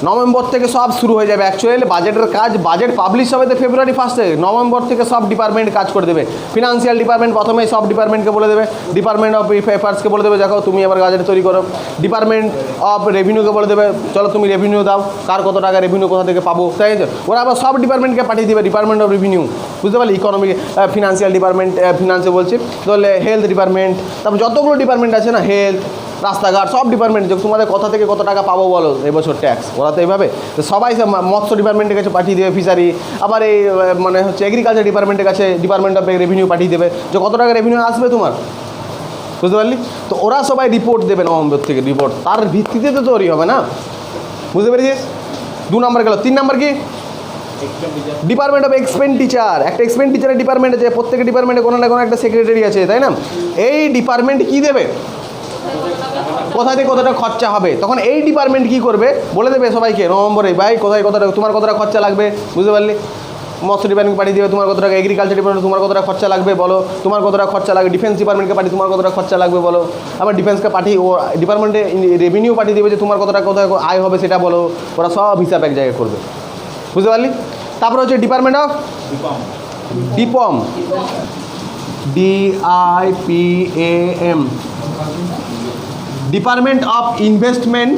নভেম্বর থেকে সব শুরু হয়ে যাবে। অ্যাকচুয়ালি বাজেটের কাজ, বাজেট পাবলিশ হবে তো February 1 নভেম্বর থেকে সব ডিপার্টমেন্ট কাজ করে দেবে। ফিনান্সিয়াল ডিপার্টমেন্ট প্রথমেই সব ডিপার্টমেন্টকে বলে দেবে, ডিপার্টমেন্ট অফ অ্যাফেয়ার্সকে বলে দেবে দেখো তুমি এবার বাজেট তৈরি করো। ডিপার্টমেন্ট অফ রেভিনিউকে বলে দেবে চলো তুমি রেভিনিউ দাও, কার কত টাকা রেভিনিউ কোথা থেকে পাবো, তাই আছে। ওরা আবার সব ডিপার্টমেন্টকে পাঠিয়ে দেবে ডিপার্টমেন্ট অফ রেভিনিউ, বুঝতে পারলি। ইকোনমিক, ফিনান্সিয়াল ডিপার্টমেন্ট, ফিনান্সে বলছি, তাহলে হেলথ ডিপার্টমেন্ট, তারপর যতগুলো ডিপার্টমেন্ট আছে না, হেলথ, রাস্তাঘাট, সব ডিপার্টমেন্ট যে তোমাদের কোথা থেকে কত টাকা পাবো বলো এবছর ট্যাক্স, ওরা তো এইভাবে। তো সবাই মৎস্য ডিপার্টমেন্টের কাছে পাঠিয়ে দেবে, ফিশারি, আবার এই মানে হচ্ছে এগ্রিকালচার ডিপার্টমেন্টের কাছে ডিপার্টমেন্ট অফ রেভিনিউ পাঠিয়ে দেবে যে কত টাকা রেভিনিউ আসবে তোমার, বুঝতে পারলি। তো ওরা সবাই রিপোর্ট দেবে নভেম্বর থেকে, রিপোর্ট তার ভিত্তিতে তো তৈরি হবে না, বুঝতে পেরেছিস। 2 নম্বর গেল। 3 নম্বর কি? Department of expenditure. একটা এক্সপেন্ডিচারের ডিপার্টমেন্ট আছে, প্রত্যেক ডিপার্টমেন্টে কোনো না কোনো একটা সেক্রেটারি আছে, তাই না। এই ডিপার্টমেন্ট কি দেবে, কোথা থেকে কতটা খরচা হবে, তখন এই ডিপার্টমেন্ট কি করবে বলে দেবে সবাইকে নভেম্বরে, ভাই কোথায় কতটা তোমার কতটা খরচা লাগবে, বুঝতে পারলি। মৎস্য ডিপার্টমেন্ট পাঠিয়ে দেবে তোমার কত টাকা, এগ্রিকালচার ডিপার্টমেন্ট তোমার কতটা খরচা লাগবে বলো, তোমার কতটা খরচা লাগবে। ডিফেন্স ডিপার্টমেন্টকে পাঠিয়ে তোমার কতটা খরচা লাগবে বলো। আবার ডিফেন্সকে পাঠিয়ে ও ডিপার্টমেন্টে রেভিনিউ পাঠিয়ে দেবে যে তোমার কতটা কোথায় আয় হবে সেটা বলো। ওরা সব হিসাব এক জায়গায় করবে, বুঝতে পারলি। তারপরে হচ্ছে department of DIPAM, DIPAM, department of investment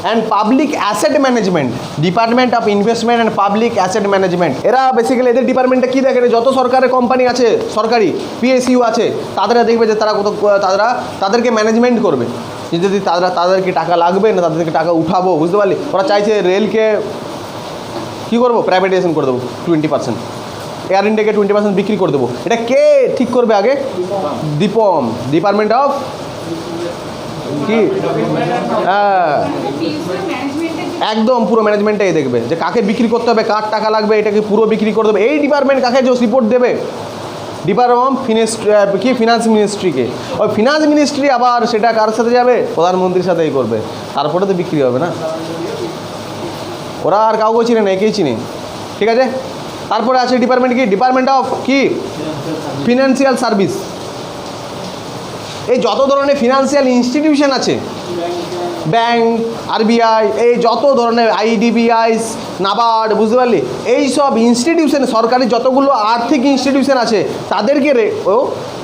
and public asset management, department of investment and public asset management. এরা বেসিক্যালি এদের ডিপার্টমেন্টে কী দেখে, যত সরকারের কোম্পানি আছে, সরকারি PSU আছে, তাদেরা দেখবে যে তারা কত, তাদেরকে ম্যানেজমেন্ট করবে, যে যদি তাদেরকে টাকা লাগবে না তাদেরকে টাকা উঠাবো, বুঝতে পারলি। ওরা চাইছে রেলকে কী করবো, প্রাইভেটাইজেশন করে দেবো 20%, এয়ার ইন্ডিয়াকে 20% বিক্রি করে দেবো। এটা কে ঠিক করবে আগে? ডিপম, ডিপার্টমেন্ট অফ কি, হ্যাঁ একদম পুরো ম্যানেজমেন্টটাই দেখবে যে কাকে বিক্রি করতে হবে, কার টাকা লাগবে, এটাকে পুরো বিক্রি করে দেবে। এই ডিপার্টমেন্ট কাকে যে রিপোর্ট দেবে, ডিপার্টমেন্ট কি ফিনান্স মিনিস্ট্রিকে। ওই ফিনান্স মিনিস্ট্রি আবার সেটা কার সাথে যাবে, প্রধানমন্ত্রীর সাথেই করবে, তারপরে তো বিক্রি হবে না। ওরা আর কাউকে চিনে না, একেই চিনে, ঠিক আছে। তারপরে আছে ডিপার্টমেন্ট কি, ডিপার্টমেন্ট অফ কি, ফিনান্সিয়াল সার্ভিস। এই যত ধরনের ফিনান্সিয়াল ইনস্টিটিউশন আছে, ব্যাংক, RBI, এই যত ধরনের IDBIs, নাবার্ড, বুঝতে পারলি, এই সব ইনস্টিটিউশন, সরকারি যতগুলো আর্থিক ইনস্টিটিউশন আছে তাদেরকে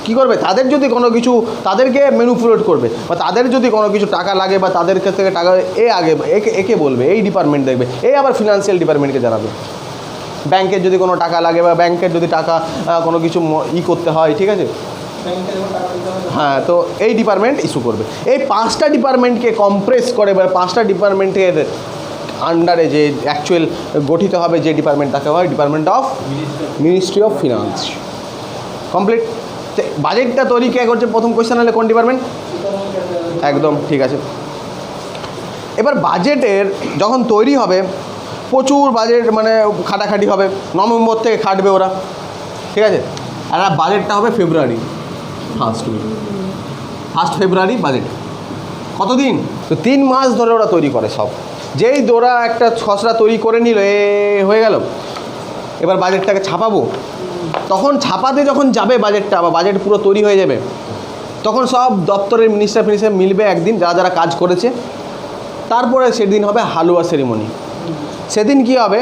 কী করবে, তাদের যদি কোনো কিছু, তাদেরকে ম্যানিপুলেট করবে, বা তাদের যদি কোনো কিছু টাকা লাগে বা তাদের কাছ থেকে টাকা আগে একে বলবে, এই ডিপার্টমেন্ট দেখবে। এই আবার ফিনান্সিয়াল ডিপার্টমেন্টকে জানাবে। ব্যাংকের যদি কোনো টাকা লাগে বা ব্যাংকের যদি টাকা কোনো কিছু করতে হয়, ঠিক আছে, হ্যাঁ, তো এই ডিপার্টমেন্ট ইস্যু করবে। এই 5টা ডিপার্টমেন্টকে কম্প্রেস করে, বা 5টা ডিপার্টমেন্টের আন্ডারে যে অ্যাকচুয়াল গঠিত হবে যে ডিপার্টমেন্ট, তাকে হয় department of ministry of finance. Complete. বাজেটটা তৈরি কে করছে, প্রথম কোয়েশ্চেন হলে কোন ডিপার্টমেন্ট, একদম ঠিক আছে। এবার বাজেটের যখন তৈরি হবে, প্রচুর বাজেট মানে খাটাখাটি হবে, নভেম্বর থেকে খাটবে ওরা, ঠিক আছে। আর বাজেটটা হবে February 1 ফেব্রুয়ারি বাজেট। কতদিন, তো 3 মাস ধরে ওরা তৈরি করে সব। যেই ওরা একটা খসড়া তৈরি করে নিল, হয়ে গেল, এবার বাজেটটাকে ছাপাবো, তখন ছাপাতে যখন যাবে বাজেটটা, বা বাজেট পুরো তৈরি হয়ে যাবে, তখন সব দপ্তরের মিনিস্টার মিলবে একদিন, যারা যারা কাজ করেছে। তারপরে সেদিন হবে হালুয়া সেরিমনি। সেদিন কি হবে,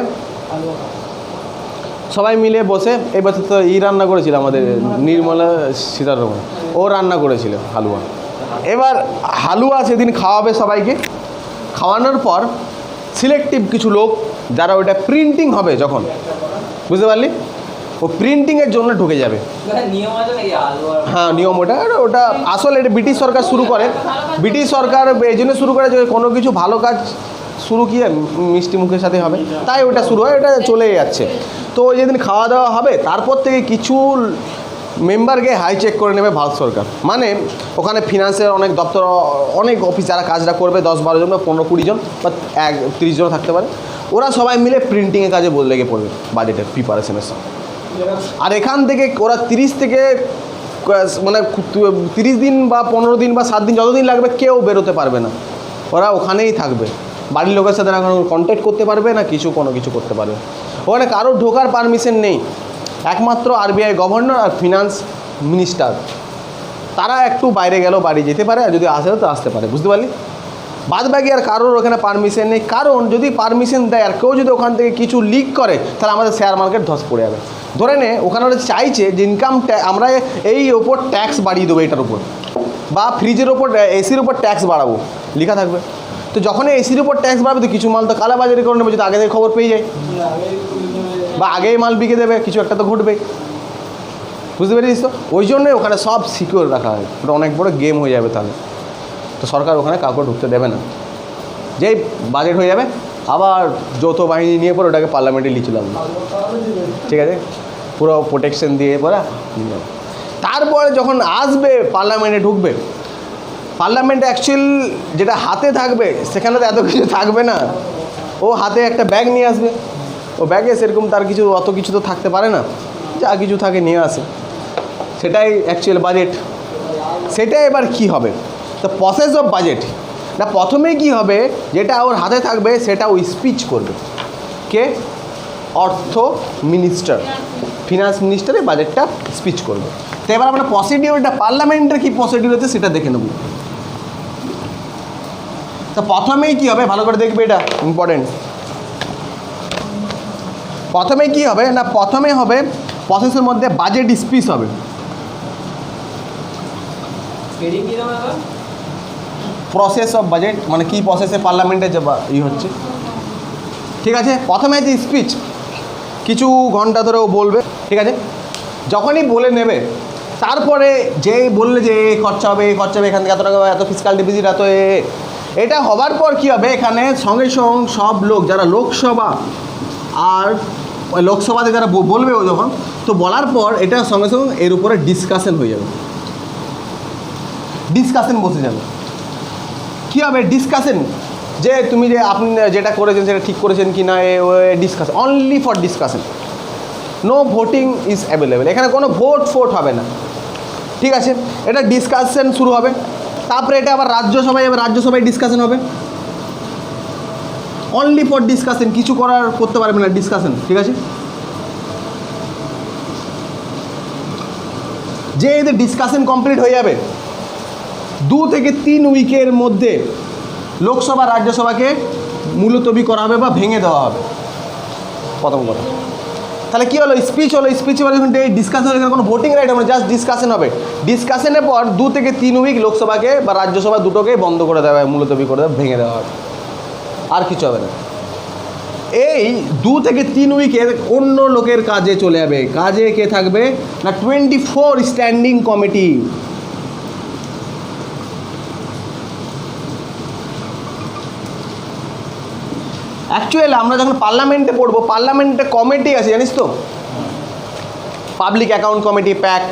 সবাই মিলে বসে, এই বছর তো রান্না করেছিল আমাদের নির্মলা সীতারমণ, ও রান্না করেছিল হালুয়া। এবার হালুয়া সেদিন খাওয়াবে সবাইকে। খাওয়ানোর পর সিলেক্টিভ কিছু লোক, যারা ওটা প্রিন্টিং হবে যখন, বুঝতে পারলি, ও প্রিন্টিংয়ের জন্য ঢুকে যাবে। হ্যাঁ, নিয়ম ওটা ওটা আসলে এটা ব্রিটিশ সরকার শুরু করে। ব্রিটিশ সরকার এই জন্য শুরু করে যে কোনো কিছু ভালো কাজ শুরু কি মিষ্টি মুখের সাথে হবে, তাই ওটা শুরু হয়, ওটা চলে যাচ্ছে। তো ওই যেদিন খাওয়া দাওয়া হবে, তারপর থেকে কিছু মেম্বারকে হাই চেক করে নেবে ভারত সরকার। মানে ওখানে ফিনান্সের অনেক দপ্তর, অনেক অফিস যারা কাজটা করবে, 10-12 জন বা 15-20 জন বা 30 জন থাকতে পারে, ওরা সবাই মিলে প্রিন্টিংয়ের কাজে লেগে পড়বে বাজেটের প্রিপারেশনের সময়। আর এখান থেকে ওরা 30 থেকে মানে 30 দিন বা 15 দিন বা 7 দিন, যতদিন লাগবে, কেউ বেরোতে পারবে না, ওরা ওখানেই থাকবে। বাড়ির লোকের সাথে না কোনো কন্ট্যাক্ট করতে পারবে না, কোনো কিছু করতে পারবে। ওখানে কারো ঢোকার পারমিশন নেই, একমাত্র আরবিআই গভর্নর আর ফিনান্স মিনিস্টার, তারা একটু বাইরে গেলেও বাড়ি যেতে পারে, আর যদি আসে তো আসতে পারে, বুঝতে পারলি। বাদ বাকি আর কারোর ওখানে পারমিশন নেই, কারণ যদি পারমিশন দেয় আর কেউ যদি ওখান থেকে কিছু লিক করে, তাহলে আমাদের শেয়ার মার্কেট ধস পড়ে যাবে। ধরে নে ওখানে ওরা চাইছে যে ইনকাম আমরা এই ওপর ট্যাক্স বাড়িয়ে দেবো, এটার উপর, বা ফ্রিজের ওপর, এসির ওপর ট্যাক্স বাড়াবো, লেখা থাকবে। তো যখন এসির উপর ট্যাক্স বাড়াবে, তো কিছু মাল তো কালাবাজারি করে নেবে, যদি আগে থেকে খবর পেয়ে যায়, বা আগেই মাল বিকে দেবে, কিছু একটা তো ঘটবে, বুঝতে পেরেছিস তো। ওই জন্যই ওখানে সব সিকিউর রাখা হয়, ওটা অনেক বড় গেম হয়ে যাবে তাহলে। তো সরকার ওখানে কাউকে ঢুকতে দেবে না। যেই বাজেট হয়ে যাবে, আবার যৌথ বাহিনী নিয়ে পরে ওটাকে পার্লামেন্টে নিয়ে চলে আসবে, ঠিক আছে, পুরো প্রোটেকশন দিয়ে পরে। তারপরে যখন আসবে পার্লামেন্টে ঢুকবে, পার্লামেন্টে অ্যাকচুয়াল যেটা হাতে থাকবে, সেখানে তো এত কিছু থাকবে না। ও হাতে একটা ব্যাগ নিয়ে আসবে, ও ব্যাগে সেরকম তার কিছু অত কিছু তো থাকতে পারে না, যা কিছু থাকে নিয়ে আসে, সেটাই অ্যাকচুয়াল বাজেট। সেটা এবার কি হবে, তো প্রসেস অফ বাজেট না, প্রথমে কি হবে, যেটা ওর হাতে থাকবে সেটা ও স্পিচ করবে। কে? অর্থ মিনিস্টার, ফিনান্স মিনিস্টারে বাজেটটা স্পিচ করবে। তো এবার আমরা প্রসিডিওরটা, পার্লামেন্টের কী প্রসিডিওর হচ্ছে সেটা দেখে নেব। তো প্রথমেই কী হবে, ভালো করে দেখবে, এটা ইম্পর্টেন্ট। প্রথমে কি হবে না, প্রথমে হবে প্রসেসের মধ্যে বাজেট স্পিচ হবে। প্রসেস অফ বাজেট মানে কি, প্রসেসে পার্লামেন্টে যে হচ্ছে, ঠিক আছে। প্রথমে যে স্পিচ কিছু ঘন্টা ধরে ও বলবে, ঠিক আছে। যখনই বলে নেবে, তারপরে যেই বললে যে এ খরচা হবে, এই খরচা হবে, এখান থেকে এত টাকা, এত ফিসকাল ডিফিসিট, এত এটা হবার পর কী হবে, এখানে সঙ্গে সঙ্গে সব লোক যারা লোকসভা আর লোকসভাতে যারা বলবে ও যখন, তো বলার পর এটা সঙ্গে সঙ্গে এর উপরে ডিসকাশন হয়ে যাবে, ডিসকাশন বসে যাবে। কী হবে ডিসকাশন, যে তুমি যে আপনি যেটা করেছেন সেটা ঠিক করেছেন কি না, discussion, only for discussion, no voting is available. এখানে কোনো ফোট হবে না, ঠিক আছে। এটা ডিসকাশন শুরু হবে, তারপরে এটা আবার রাজ্যসভায় যাবে, রাজ্যসভায় ডিসকাশন হবে, অনলি ফর ডিসকাশন, কিছু করতে পারবে না, ডিসকাশন, ঠিক আছে। যে এদের ডিসকাশন কমপ্লিট হয়ে যাবে, 2 থেকে 3 উইকের মধ্যে লোকসভা রাজ্যসভাকে মুলতবি করা হবে বা ভেঙে দেওয়া হবে, প্রথম কথা। তাহলে কী হলো, স্পিচ হলো, স্পিচ এবার যখন ডিসকাশন হলো, এখানে কোনো ভোটিং রাইট হবে না, জাস্ট ডিসকাশন হবে। ডিসকাশনের পর 2 থেকে 3 উইক লোকসভাকে বা রাজ্যসভা দুটোকে বন্ধ করে দেওয়া হবে, মুলতবি করে দেওয়া, ভেঙে দেওয়া হবে, আর কিছু হবে না। এই 2 থেকে 3 উইকের অন্য লোকের কাজে চলে যাবে। কাজে কে থাকবে না, 24 স্ট্যান্ডিং কমিটি। অ্যাকচুয়ালি আমরা যখন পার্লামেন্টে পড়বো, পার্লামেন্টে কমিটি আছে জানিস তো, public account committee, pack,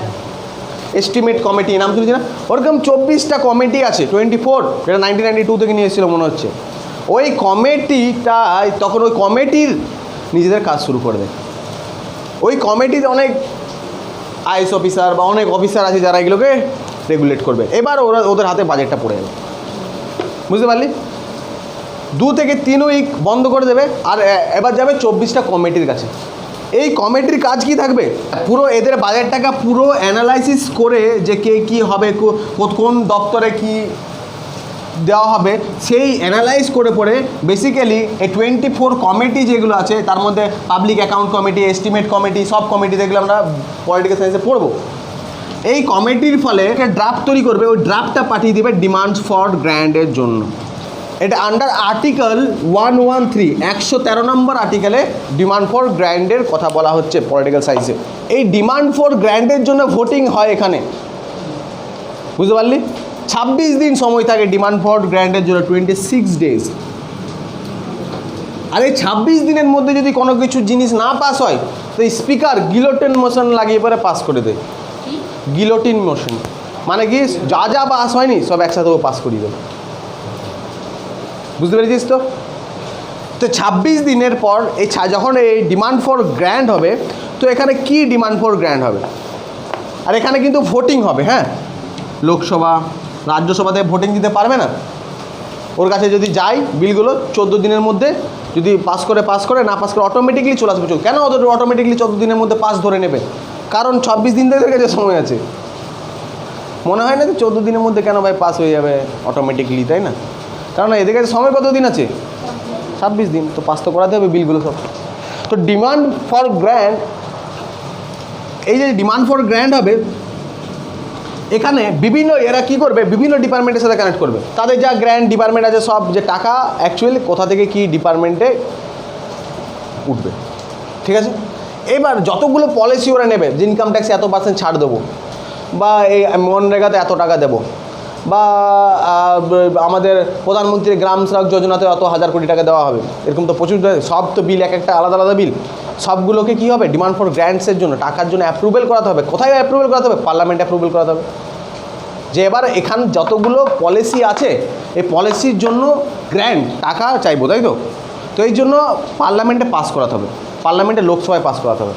estimate committee, নাম শুনেছি না, ওরকম 24টা কমিটি আছে, 24, যেটা 1992 থেকে নিয়ে এসেছিলো মনে হচ্ছে। ওই কমিটিটা তখন ওই কমিটির নিজেদের কাজ শুরু করে দেয়। ওই কমিটিতে অনেক আইএস অফিসার বা অনেক অফিসার আছে যারা এগুলোকে রেগুলেট করবে। এবার ওদের হাতে বাজেটটা পড়ে যাবে, বুঝতে পারলি। 2 থেকে 3 উইক বন্ধ করে দেবে, আর এবার যাবে 24টা কমিটির কাছে। এই কমিটির কাজ কি থাকবে? পুরো এদের বাজেটটাকে পুরো অ্যানালাইসিস করে যে কে কী হবে, কোন দপ্তরে কি দেওয়া হবে, সেই অ্যানালাইজ করে পরে বেসিক্যালি এই 24 কমিটি যেগুলো আছে, তার মধ্যে public account committee, estimate committee, সব কমিটি যেগুলো আমরা পলিটিক্যাল সায়েন্সে পড়বো, এই কমিটির ফলে একটা ড্রাফট তৈরি করবে, ওই ড্রাফটটা পাঠিয়ে দেবে ডিমান্ডস ফর গ্র্যান্টের জন্য। এটা আন্ডার আর্টিকেল 113, 113 নম্বর আর্টিকেলে ডিমান্ড ফর গ্র্যান্টের কথা বলা হচ্ছে পলিটিক্যাল সায়েন্সে। এই ডিমান্ড ফর গ্র্যান্টের জন্য ভোটিং হয় এখানে, বুঝতে পারলি? 26 দিন সময় থাকে ডিমান্ড ফর গ্র্যান্টের জন্য, 26 ডেজ। আর এই 26 দিনের মধ্যে যদি কোনো কিছু জিনিস না পাস হয়, তো স্পিকার গিলোটিন মোশন লাগিয়ে পরে পাস করে দেয়। গিলোটিন মোশন মানে কি, যা যা পাস হয়নি সব একসাথে ও পাস করিয়ে দেবে, বুঝতে পেরেছিস তো? তো 26 দিনের পর এই যখন এই ডিমান্ড ফর গ্র্যান্ট হবে, তো এখানে কি ডিমান্ড ফর গ্র্যান্ট হবে, আর এখানে কিন্তু ভোটিং হবে। হ্যাঁ, লোকসভা রাজ্যসভাতে ভোটিং দিতে পারবে না, ওর কাছে যদি যাই বিলগুলো 14 দিনের মধ্যে যদি পাস করে না পাস করে অটোমেটিকলি চলে আসবে। কেন ওদের অটোমেটিকলি 14 দিনের মধ্যে পাস ধরে নেবে? কারণ 26 দিন থেকে কাছে সময় আছে। মনে হয় না যে 14 দিনের মধ্যে কেন ভাই পাস হয়ে যাবে অটোমেটিকলি, তাই না? কারণ এদের কাছে সময় কত দিন আছে? 26 দিন। তো পাস তো করাতে হবে বিলগুলো সব। তো ডিমান্ড ফর গ্র্যান্ট, এই যে ডিমান্ড ফর গ্র্যান্ট হবে, এখানে বিভিন্ন এরা কী করবে, বিভিন্ন ডিপার্টমেন্টের সাথে কানেক্ট করবে। তাদের যা গ্র্যান্ট ডিপার্টমেন্ট আছে সব, যে টাকা অ্যাকচুয়ালি কোথা থেকে কী ডিপার্টমেন্টে উঠবে, ঠিক আছে? এবার যতগুলো পলিসি ওরা নেবে, যে ইনকাম ট্যাক্সে এত % ছাড় দেবো, বা এই মনরেগাতে এত টাকা দেবো, বা আমাদের প্রধানমন্ত্রী গ্রাম সড়ক যোজনাতে অত 1000 কোটি টাকা দেওয়া হবে, এরকম তো প্রচুর, সব তো বিল এক একটা আলাদা আলাদা বিল, সবগুলোকে কী হবে ডিমান্ড ফর গ্র্যান্টসের জন্য টাকার জন্য অ্যাপ্রুভেল করাতে হবে। কোথায় অ্যাপ্রুভেল করাতে হবে? পার্লামেন্টে অ্যাপ্রুভেল করাতে হবে। যে এবার এখান যতগুলো পলিসি আছে, এই পলিসির জন্য গ্র্যান্ট টাকা চাইবো, তাই তো? তো এই জন্য পার্লামেন্টে পাস করাতে হবে, পার্লামেন্টে লোকসভায় পাস করাতে হবে।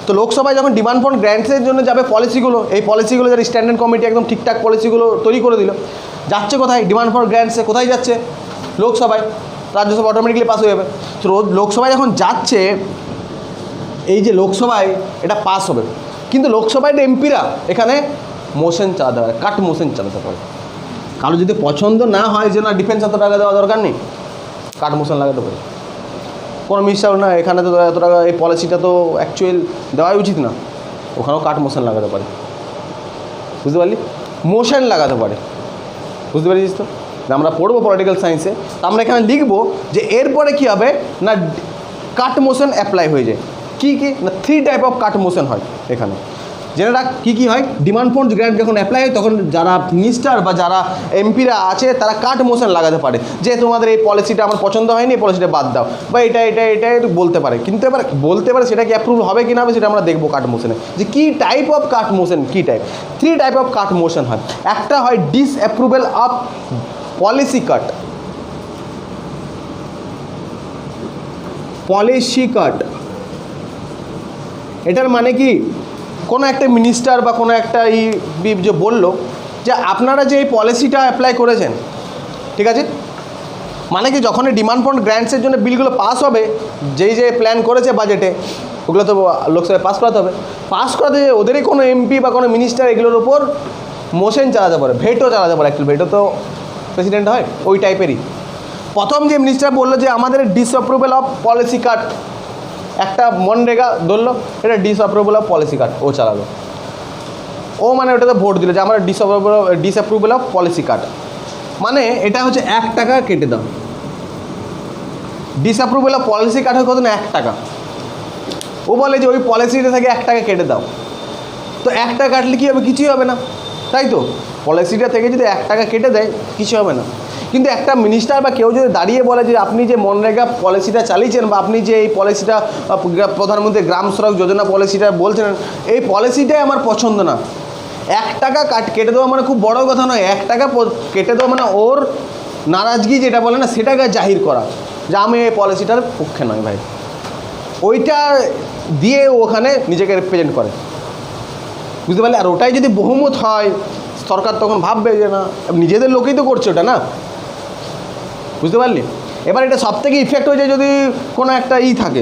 তো লোকসভায় যখন ডিমান্ড ফর গ্র্যান্টসের জন্য যাবে পলিসিগুলো, এই পলিসিগুলো যারা স্ট্যান্ডিং কমিটি একদম ঠিকঠাক পলিসিগুলো তৈরি করে দিল, যাচ্ছে কোথায়? ডিমান্ড ফর গ্র্যান্টসে। কোথায় যাচ্ছে? লোকসভায়। রাজ্যসভা অটোমেটিকলি পাস হয়ে যাবে। তো লোকসভায় যখন যাচ্ছে, এই যে লোকসভায় এটা পাস হবে, কিন্তু লোকসভায় এমপিরা এখানে মোশন চালাতে পারে, কাট মোশন চালাতে পারে। কারো যদি পছন্দ না হয় যে না ডিফেন্স এত টাকা দেওয়া দরকার নেই, কাট মোশন লাগাতে পারে। কোনো মিস্টার না, এখানে তো এত টাকা, এই পলিসিটা তো অ্যাকচুয়াল দেওয়াই উচিত না, ওখানেও কাট মোশন লাগাতে পারে, বুঝতে পারলি? মোশন লাগাতে পারে, বুঝতে পারছিস তো? আমরা পড়বো পলিটিক্যাল সায়েন্সে, তো আমরা এখানে লিখবো যে এরপরে কী হবে না, কাট মোশন অ্যাপ্লাই হয়ে যায়। কী না 3 টাইপ অফ কাট মোশন হয় এখানে। যেটা কী হয়, ডিমান্ড ফর গ্র্যান্ট যখন অ্যাপ্লাই হয়, তখন যারা মিনিস্টার বা যারা এমপিরা আছে তারা কাট মোশন লাগাতে পারে, যে তোমাদের এই পলিসিটা আমার পছন্দ হয়নি, এই পলিসিটা বাদ দাও, বা এটা বলতে পারে। কিন্তু এবার বলতে পারে, সেটা কি অ্যাপ্রুভ হবে কি না হবে সেটা আমরা দেখবো কাট মোশনে, যে কী টাইপ অফ কাট মোশন, কী type. 3 type of cut motion হয়। একটা হয় disapproval of policy cut, policy cut. এটার মানে কি, কোনো একটা মিনিস্টার বা কোনো একটা যে বললো যে আপনারা যে এই পলিসিটা অ্যাপ্লাই করেছেন, ঠিক আছে, মানে কি যখন ডিমান্ড ফর গ্র্যান্টসের জন্য বিলগুলো পাস হবে, যেই যে প্ল্যান করেছে বাজেটে, ওগুলো তো লোকসভায় পাস করাতে হবে। পাস করাতে ওদেরই কোনো এমপি বা কোনো মিনিস্টার এগুলোর ওপর মোশন চালাতে পারে, ভেটো চালাতে পারে। অ্যাকচুয়ালি ভেটো তো প্রেসিডেন্ট হয়, ওই টাইপেরই। প্রথম যে মিনিস্টার বললো যে আমাদের ডিসঅ্যাপ্রুভাল অফ পলিসি কাট, একটা মনরেগা ধরলো, এটা ডিসঅ্যাপ্রুভাল অফ পলিসি কাট, ও চালালো। ও মানে ওটাতে ভোট দিল যে আমরা ডিসঅ্যাপ্রুভাল অফ পলিসি কাট, মানে এটা হচ্ছে 1 টাকা কেটে দাও। ডিসঅ্যাপ্রুভাল অফ পলিসি কাট হয় কত না, 1 টাকা। ও বলে যে ওই পলিসিটা থেকে 1 টাকা কেটে দাও। তো 1 টাকা কাটলে কী হবে? কিছুই হবে না, তাই তো? পলিসিটা থেকে যদি 1 টাকা কেটে দেয়, কিছু হবে না। কিন্তু একটা মিনিস্টার বা কেউ যদি দাঁড়িয়ে বলে যে আপনি যে মনরেগা পলিসিটা চালিয়েছেন, বা আপনি যে এই পলিসিটা প্রধানমন্ত্রী গ্রাম সড়ক যোজনা পলিসিটা বলছেন, এই পলিসিটাই আমার পছন্দ না, 1 টাকা কেটে দেওয়া মানে খুব বড় কথা নয়। 1 টাকা কেটে দেওয়া মানে ওর নারাজগি যেটা বলে না, সেটাকে জাহির করা যে আমি এই পলিসিটার পক্ষে নয় ভাই। ওইটা দিয়ে ওখানে নিজেকে রিপ্রেজেন্ট করে, বুঝতে পারলে? আর ওটাই যদি বহুমত হয়, সরকার তখন ভাববে যে না নিজেদের লোকেই তো করছে ওটা, না? বুঝতে পারলি? এবার এটা সব থেকে ইফেক্ট হয়ে যায় যদি কোনো একটা থাকে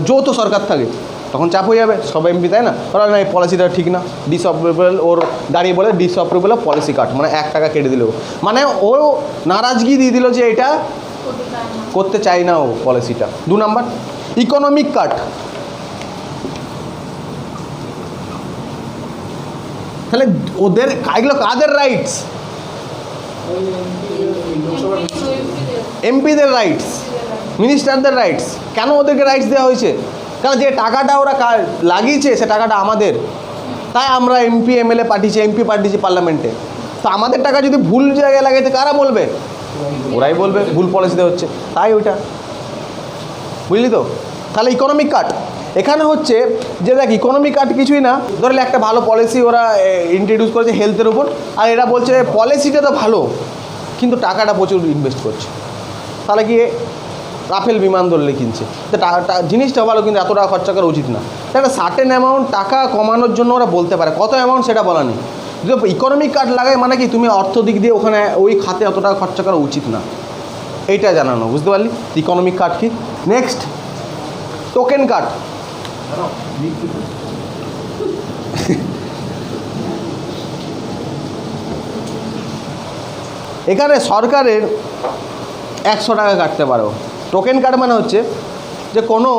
যৌথ সরকার থাকে, তখন চাপ হয়ে যাবে সব এমপি, তাই না? ওরা না এই পলিসিটা ঠিক না, ডিসঅ্যাপ্রুভেবল, ওর দাঁড়িয়ে বলে ডিসঅ্যাপ্রুভেবল পলিসি কাট, মানে 1 টাকা কেটে দিল, মানে ও নারাজগি দিয়ে দিল যে এটা করতে চাই না ও পলিসিটা। 2 নাম্বার ইকোনমিক কাট। তাহলে ওদের এগুলো কাদের রাইটস? এমপিদের রাইটস, মিনিস্টারদের রাইটস। কেন ওদেরকে রাইটস দেওয়া হয়েছে? কারণ যে টাকাটা ওরা লাগিয়েছে সে টাকাটা আমাদের, তাই আমরা এমপি এমএলএ পাঠিয়েছি, এমপি পাঠিয়েছি পার্লামেন্টে। তো আমাদের টাকা যদি ভুল জায়গায় লাগাইতে কারা বলবে? ওরাই বলবে ভুল পলিসিতে হচ্ছে, তাই ওইটা, বুঝলি তো? তাহলে ইকোনমিক কাট এখানে হচ্ছে যে দেখ, ইকোনমিক কাট কিছুই না, ধরলে একটা ভালো পলিসি ওরা ইন্ট্রোডিউস করেছে হেলথের উপর, আর এরা বলছে পলিসিটা তো ভালো কিন্তু টাকাটা প্রচুর ইনভেস্ট করছে। তাহলে কি রাফেল বিমান ধরলে কিনছে, তো জিনিসটা ভালো কিন্তু এত টাকা খরচা করা উচিত না। একটা সার্টেন অ্যামাউন্ট টাকা কমানোর জন্য ওরা বলতে পারে, কত অ্যামাউন্ট সেটা বলা নেই। যদি ইকোনমিক কার্ড লাগায় মানে কি তুমি অর্থ দিক দিয়ে ওখানে ওই খাতে অত টাকা খরচা করা উচিত না, এইটা জানানো, বুঝতে পারলি? ইকোনমিক কার্ড কি। Next token card. এখানে সরকারের 100 টাকা কাটতে পারো। টোকেন কার্ড মানে হচ্ছে যে কোনো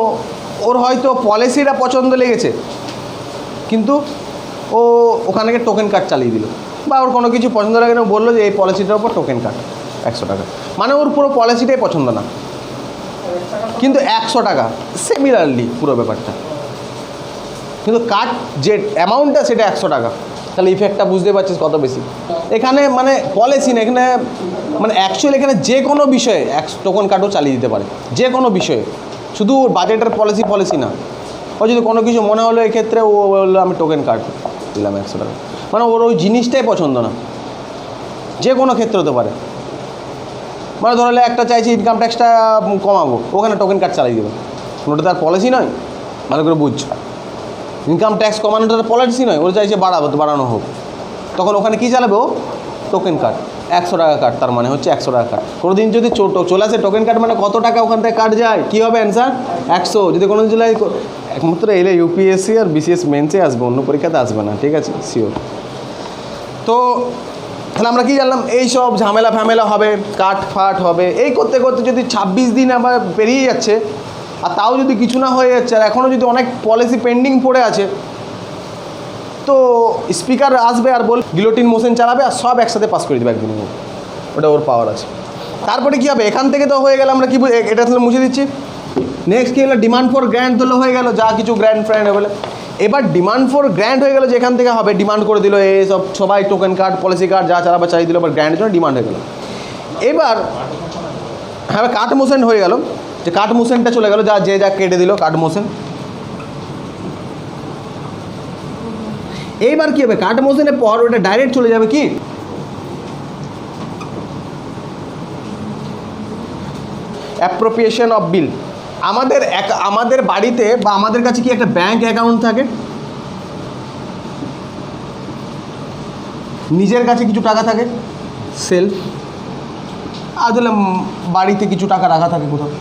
ওর হয়তো পলিসিটা পছন্দ লেগেছে কিন্তু ও ওখানে গিয়ে টোকেন কার্ড চালিয়ে দিল, বা ওর কোনো কিছু পছন্দ লাগে না, বললো যে এই পলিসিটার উপর টোকেন কার্ড 100 টাকা, মানে ওর পুরো পলিসিটাই পছন্দ না কিন্তু 100 টাকা, সিমিলারলি পুরো ব্যাপারটা, কিন্তু কার্ড যে অ্যামাউন্টটা সেটা 100 টাকা। তাহলে ইফেক্টটা বুঝতে পারছিস কত বেশি। এখানে মানে পলিসি না, এখানে মানে অ্যাকচুয়ালি এখানে যে কোনো বিষয়ে টোকেন কার্ডও চালিয়ে দিতে পারে, যে কোনো বিষয়ে, শুধু বাজেটের পলিসি না। ও যদি কোনো কিছু মনে হলো এক্ষেত্রে ও বললো আমি টোকেন কার্ড দিলাম 100 টাকা, মানে ওর ওই জিনিসটাই পছন্দ না, যে কোনো ক্ষেত্রে হতে পারে। মানে ধরলে একটা চাইছি ইনকাম ট্যাক্সটা কমাবো, ওখানে টোকেন কার্ড চালিয়ে দেবে, ওটা তার পলিসি নয়, ভালো করে বুঝছো। ইনকাম ট্যাক্স কমানোটা তার পলিসি নয়, ওরা চাইছে বাড়ানো হোক, তখন ওখানে কী চালাবে ও? টোকেন কার্ড 100 টাকা কার্ড, তার মানে হচ্ছে 100 টাকা কার্ড। কোনো দিন যদি চলে আসে টোকেন কার্ড মানে কত টাকা ওখান থেকে কাট যায়, কী হবে অ্যান্সার? 100। যদি কোনো দিন চলে একমাত্র এলে ইউপিএসসি আর বিসিএস মেন্সে আসবে, অন্য পরীক্ষাতে আসবে না, ঠিক আছে, শিওর। তো তাহলে আমরা কী জানলাম? এই সব ঝামেলা হবে, কাট ফাট হবে, এই করতে করতে যদি 26 দিন আবার পেরিয়ে যাচ্ছে আর তাও যদি কিছু না হয়ে যাচ্ছে, আর এখনও যদি অনেক পলিসি পেন্ডিং পড়ে আছে, তো স্পিকার আসবে আর গিলোটিন মোশন চালাবে আর সব একসাথে পাস করে দেবে একদিনের মধ্যে, ওটা ওর পাওয়ার আছে। তারপরে কী হবে? এখান থেকে তো হয়ে গেল, আমরা কি এটা তাহলে মুছে দিচ্ছি। নেক্সট কী হলো? ডিমান্ড ফর গ্র্যান্ট হলো, হয়ে গেল যা কিছু গ্র্যান্ট ফ্র্যান্ড হয়ে গেলো। এবার ডিমান্ড ফর গ্র্যান্ট হয়ে গেলো, যেখান থেকে হবে ডিমান্ড করে দিল এই সবাই টোকেন কার্ড পলিসি কার্ড যা চালাবে চালিয়ে দিল, এবার গ্র্যান্টের জন্য ডিমান্ড হয়ে গেলো। এবার হ্যাঁ কার্ড মোশন হয়ে গেল, যে কার্ড মোশনটা চলে গেল, যা কেটে দিল কার্ড মোশন। এইবার কী হবে? কার্ড মোশনের পর ওটা ডাইরেক্ট চলে যাবে কি অ্যাপ্রোপ্রিয়েশন অফ বিল। আমাদের বাড়িতে বা আমাদের কাছে কি একটা ব্যাংক অ্যাকাউন্ট থাকে, নিজের কাছে কিছু টাকা থাকে সেলফ, আর তাহলে বাড়িতে কিছু টাকা রাখা থাকে কোথাও।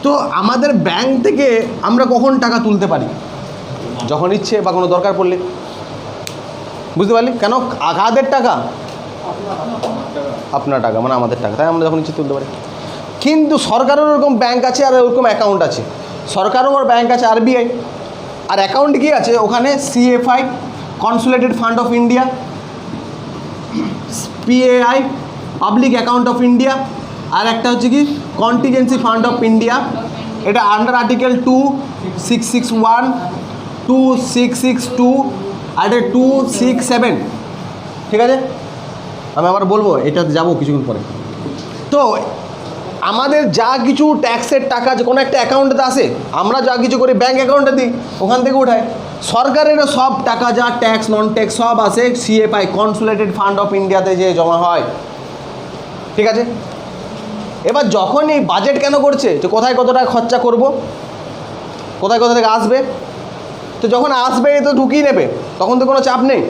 তো আমাদের ব্যাংক থেকে আমরা কখন টাকা তুলতে পারি? যখন ইচ্ছে বা কোনো দরকার পড়লে, বুঝতে পারলি? কেন কাদের টাকা? আপনার টাকা, মানে আমাদের টাকা, তাই আমরা যখন ইচ্ছে তুলতে পারি। কিন্তু সরকারের ওরকম ব্যাংক আছে আর ওরকম অ্যাকাউন্ট আছে, সরকারও ওর ব্যাংক আছে আরবিআই, আর অ্যাকাউন্ট কি আছে ওখানে? CFI consolidated fund of India, PAI public account of India, আর একটা হচ্ছে কি কন্টিজেন্সি ফান্ড অফ ইন্ডিয়া। এটা আন্ডার আর্টিকেল 2661, 2662 আর 267, ঠিক আছে? আমি আবার বলবো, এটা যাবো কিছুক্ষণ পরে। তো আমাদের যা কিছু ট্যাক্সের টাকা যে কোনো একটা অ্যাকাউন্টে আসে, আমরা যা কিছু করি ব্যাঙ্ক অ্যাকাউন্টে দিই, ওখান থেকে উঠায়। সরকারেরও সব টাকা যা ট্যাক্স নন ট্যাক্স সব আসে সিএফআই কনসুলেটেড ফান্ড অফ ইন্ডিয়াতে যে জমা হয়, ঠিক আছে? এবার যখন এই বাজেট কেন করছে, যে কোথায় কত টাকা খরচা করব, কোথায় কোথা থেকে আসবে, তো যখন আসবে তো ঢুকিয়ে নেবে, তখন তো কোনো চাপ নেই।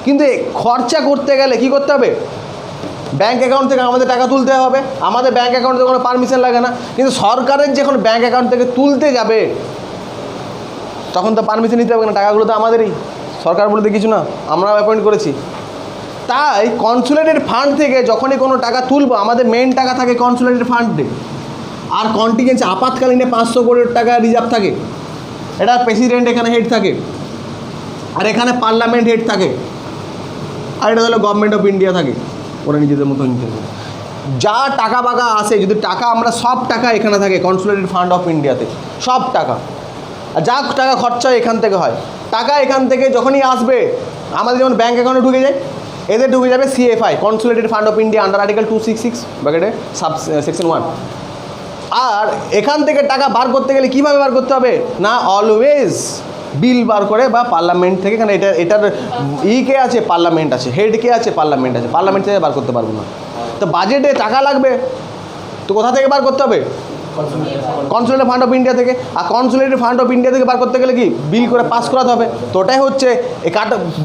কিন্তু খরচা করতে গেলে কী করতে হবে? ব্যাঙ্ক অ্যাকাউন্ট থেকে আমাদের টাকা তুলতে হবে, আমাদের ব্যাঙ্ক অ্যাকাউন্টে কোনো পারমিশন লাগে না। কিন্তু সরকারের যখন ব্যাঙ্ক অ্যাকাউন্ট থেকে তুলতে যাবে তখন তো পারমিশন নিতে হবে না, টাকাগুলো তো আমাদেরই, সরকার বলতে কিছু না, আমরাও অ্যাপয়েন্ট করেছি। তাই কনসুলেটেড ফান্ড থেকে যখনই কোনো টাকা তুলবো আমাদের মেন টাকা থাকে কনসুলেটেড ফান্ডে, আর কন্টিনজেন্সি আপাতকালীনে 500 কোটি টাকা রিজার্ভ থাকে। এটা প্রেসিডেন্ট এখানে হেড থাকে, আর এখানে পার্লামেন্ট হেড থাকে, আর এটা হলো গভর্নমেন্ট অফ ইন্ডিয়া থাকে, ওরা নিজেদের মতো নিতে হবে। যা টাকা বাকা আসে, যদি টাকা আমরা সব টাকা এখানে থাকে কনসুলেটেড ফান্ড অফ ইন্ডিয়াতে, সব টাকা, আর যা টাকা খরচা এখান থেকে হয়, টাকা এখান থেকে যখনই আসবে আমাদের যেমন ব্যাঙ্ক অ্যাকাউন্টে ঢুকে যায়, এদের ঢুকে যাবে CFI, consolidated fund of India, under article 266 ব্র্যাকেটে সেকশন 1। আর এখান থেকে টাকা বার করতে গেলে কীভাবে বার করতে হবে না, অলওয়েজ বিল বার করে বা পার্লামেন্ট থেকে, কারণ এটার কে আছে, পার্লামেন্ট আছে, হেড কে আছে, পার্লামেন্ট আছে, পার্লামেন্ট থেকে বার করতে পারবো না। তো বাজেটে টাকা লাগবে, তো কোথা থেকে বার করতে হবে, কনসুলেটেড ফান্ড অফ ইন্ডিয়া থেকে। আর কনসুলেটেড ফান্ড অফ ইন্ডিয়া থেকে বার করতে গেলে কি বিল করে পাস করাতে হবে। তো ওটাই হচ্ছে এই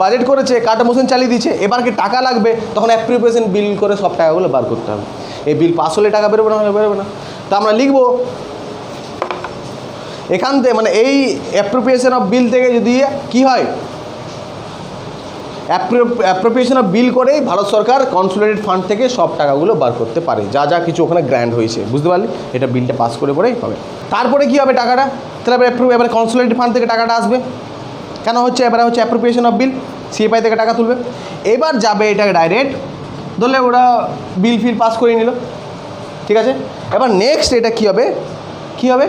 বাজেট করেছে, কার্টা মোশন চালিয়ে দিচ্ছে, এবার কি টাকা লাগবে তখন অ্যাপ্রোপ্রিয়েশন বিল করে সব টাকাগুলো বার করতে হবে। এই বিল পাস হলে টাকা বেরোবে না, হলে বেরোবে না। তো আমরা লিখবো এখান থেকে, মানে এই অ্যাপ্রোপ্রিয়েশন অফ বিল থেকে যদি কি হয়, অ্যাপ্রোপ্রিয়েশন অফ বিল করেই ভারত সরকার কনসুলেটেড ফান্ড থেকে সব টাকাগুলো বার করতে পারে, যা যা কিছু ওখানে গ্র্যান্ড হয়েছে, বুঝতে পারলি? এটা বিলটা পাস করে পরেই হবে। তারপরে কি হবে টাকাটা, তাহলে এবার কনসুলেটেড ফান্ড থেকে টাকাটা আসবে, কেন হচ্ছে এবারে হচ্ছে অ্যাপ্রোপ্রিয়েশন অফ বিল, সিএফআই থেকে টাকা তুলবে, এবার যাবে এটাকে ডাইরেক্ট, ধরলে ওরা বিল ফিল পাস করে নিল, ঠিক আছে। এবার নেক্সট এটা কী হবে, কী হবে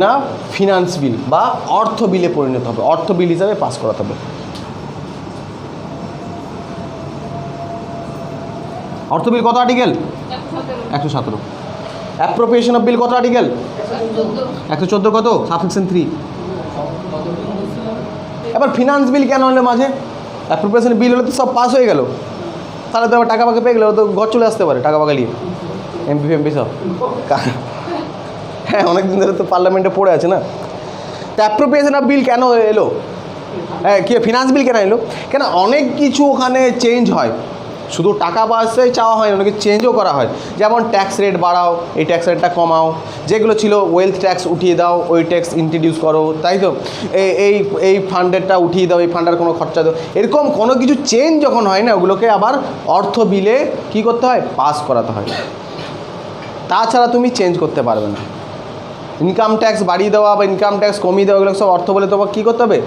না, ফিনান্স বিল বা অর্থ বিলে পরিণত হবে, অর্থ বিল হিসাবে পাস করাতে হবে। অর্থ বিল কত আর্টিকেল, 117। অ্যাপ্রোপ্রিয়েশন অফ বিল কত আর্টিকেল, 114 কত, সাবসেকশন 3। এবার ফিনান্স বিল কেন হলে মাঝে, অ্যাপ্রোপ্রিয়েশন বিল হলে তো সব পাস হয়ে গেল, তাহলে তো আবার টাকা পাকা পেয়ে গেলে তো ঘর চলে আসতে পারে টাকা পাকা নিয়ে, এমপি সব। হ্যাঁ, অনেক দিন ধরে তো পার্লামেন্টে পড়ে আছে না। তো অ্যাপ্রোপ্রিয়েশন অফ বিল কেন এলো, হ্যাঁ কি ফিনান্স বিল কেন এলো, কেন অনেক কিছু ওখানে চেঞ্জ হয়, শুধু টাকা বাসে চাওয়া হয়, অনেকে চেঞ্জও করা হয়। যেমন ট্যাক্স রেট বাড়াও, এই ট্যাক্স রেটটা কমাও, যেগুলো ছিল ওয়েলথ ট্যাক্স উঠিয়ে দাও, ওই ট্যাক্স ইন্ট্রোডিউস করো, তাই তো এই ফান্ডেরটা উঠিয়ে দাও, এই ফান্ডের কোনো খরচা দাও, এরকম কোনো কিছু চেঞ্জ যখন হয় না, ওগুলোকে আবার অর্থ বিলে কী করতে হয়, পাস করাতে হয়। তাছাড়া তুমি চেঞ্জ করতে পারবে না। ইনকাম ট্যাক্স বাড়িয়ে দেওয়া বা ইনকাম ট্যাক্স কমিয়ে দেওয়া, এগুলো সব অর্থ বলে তোমাকে কী করতে হবে,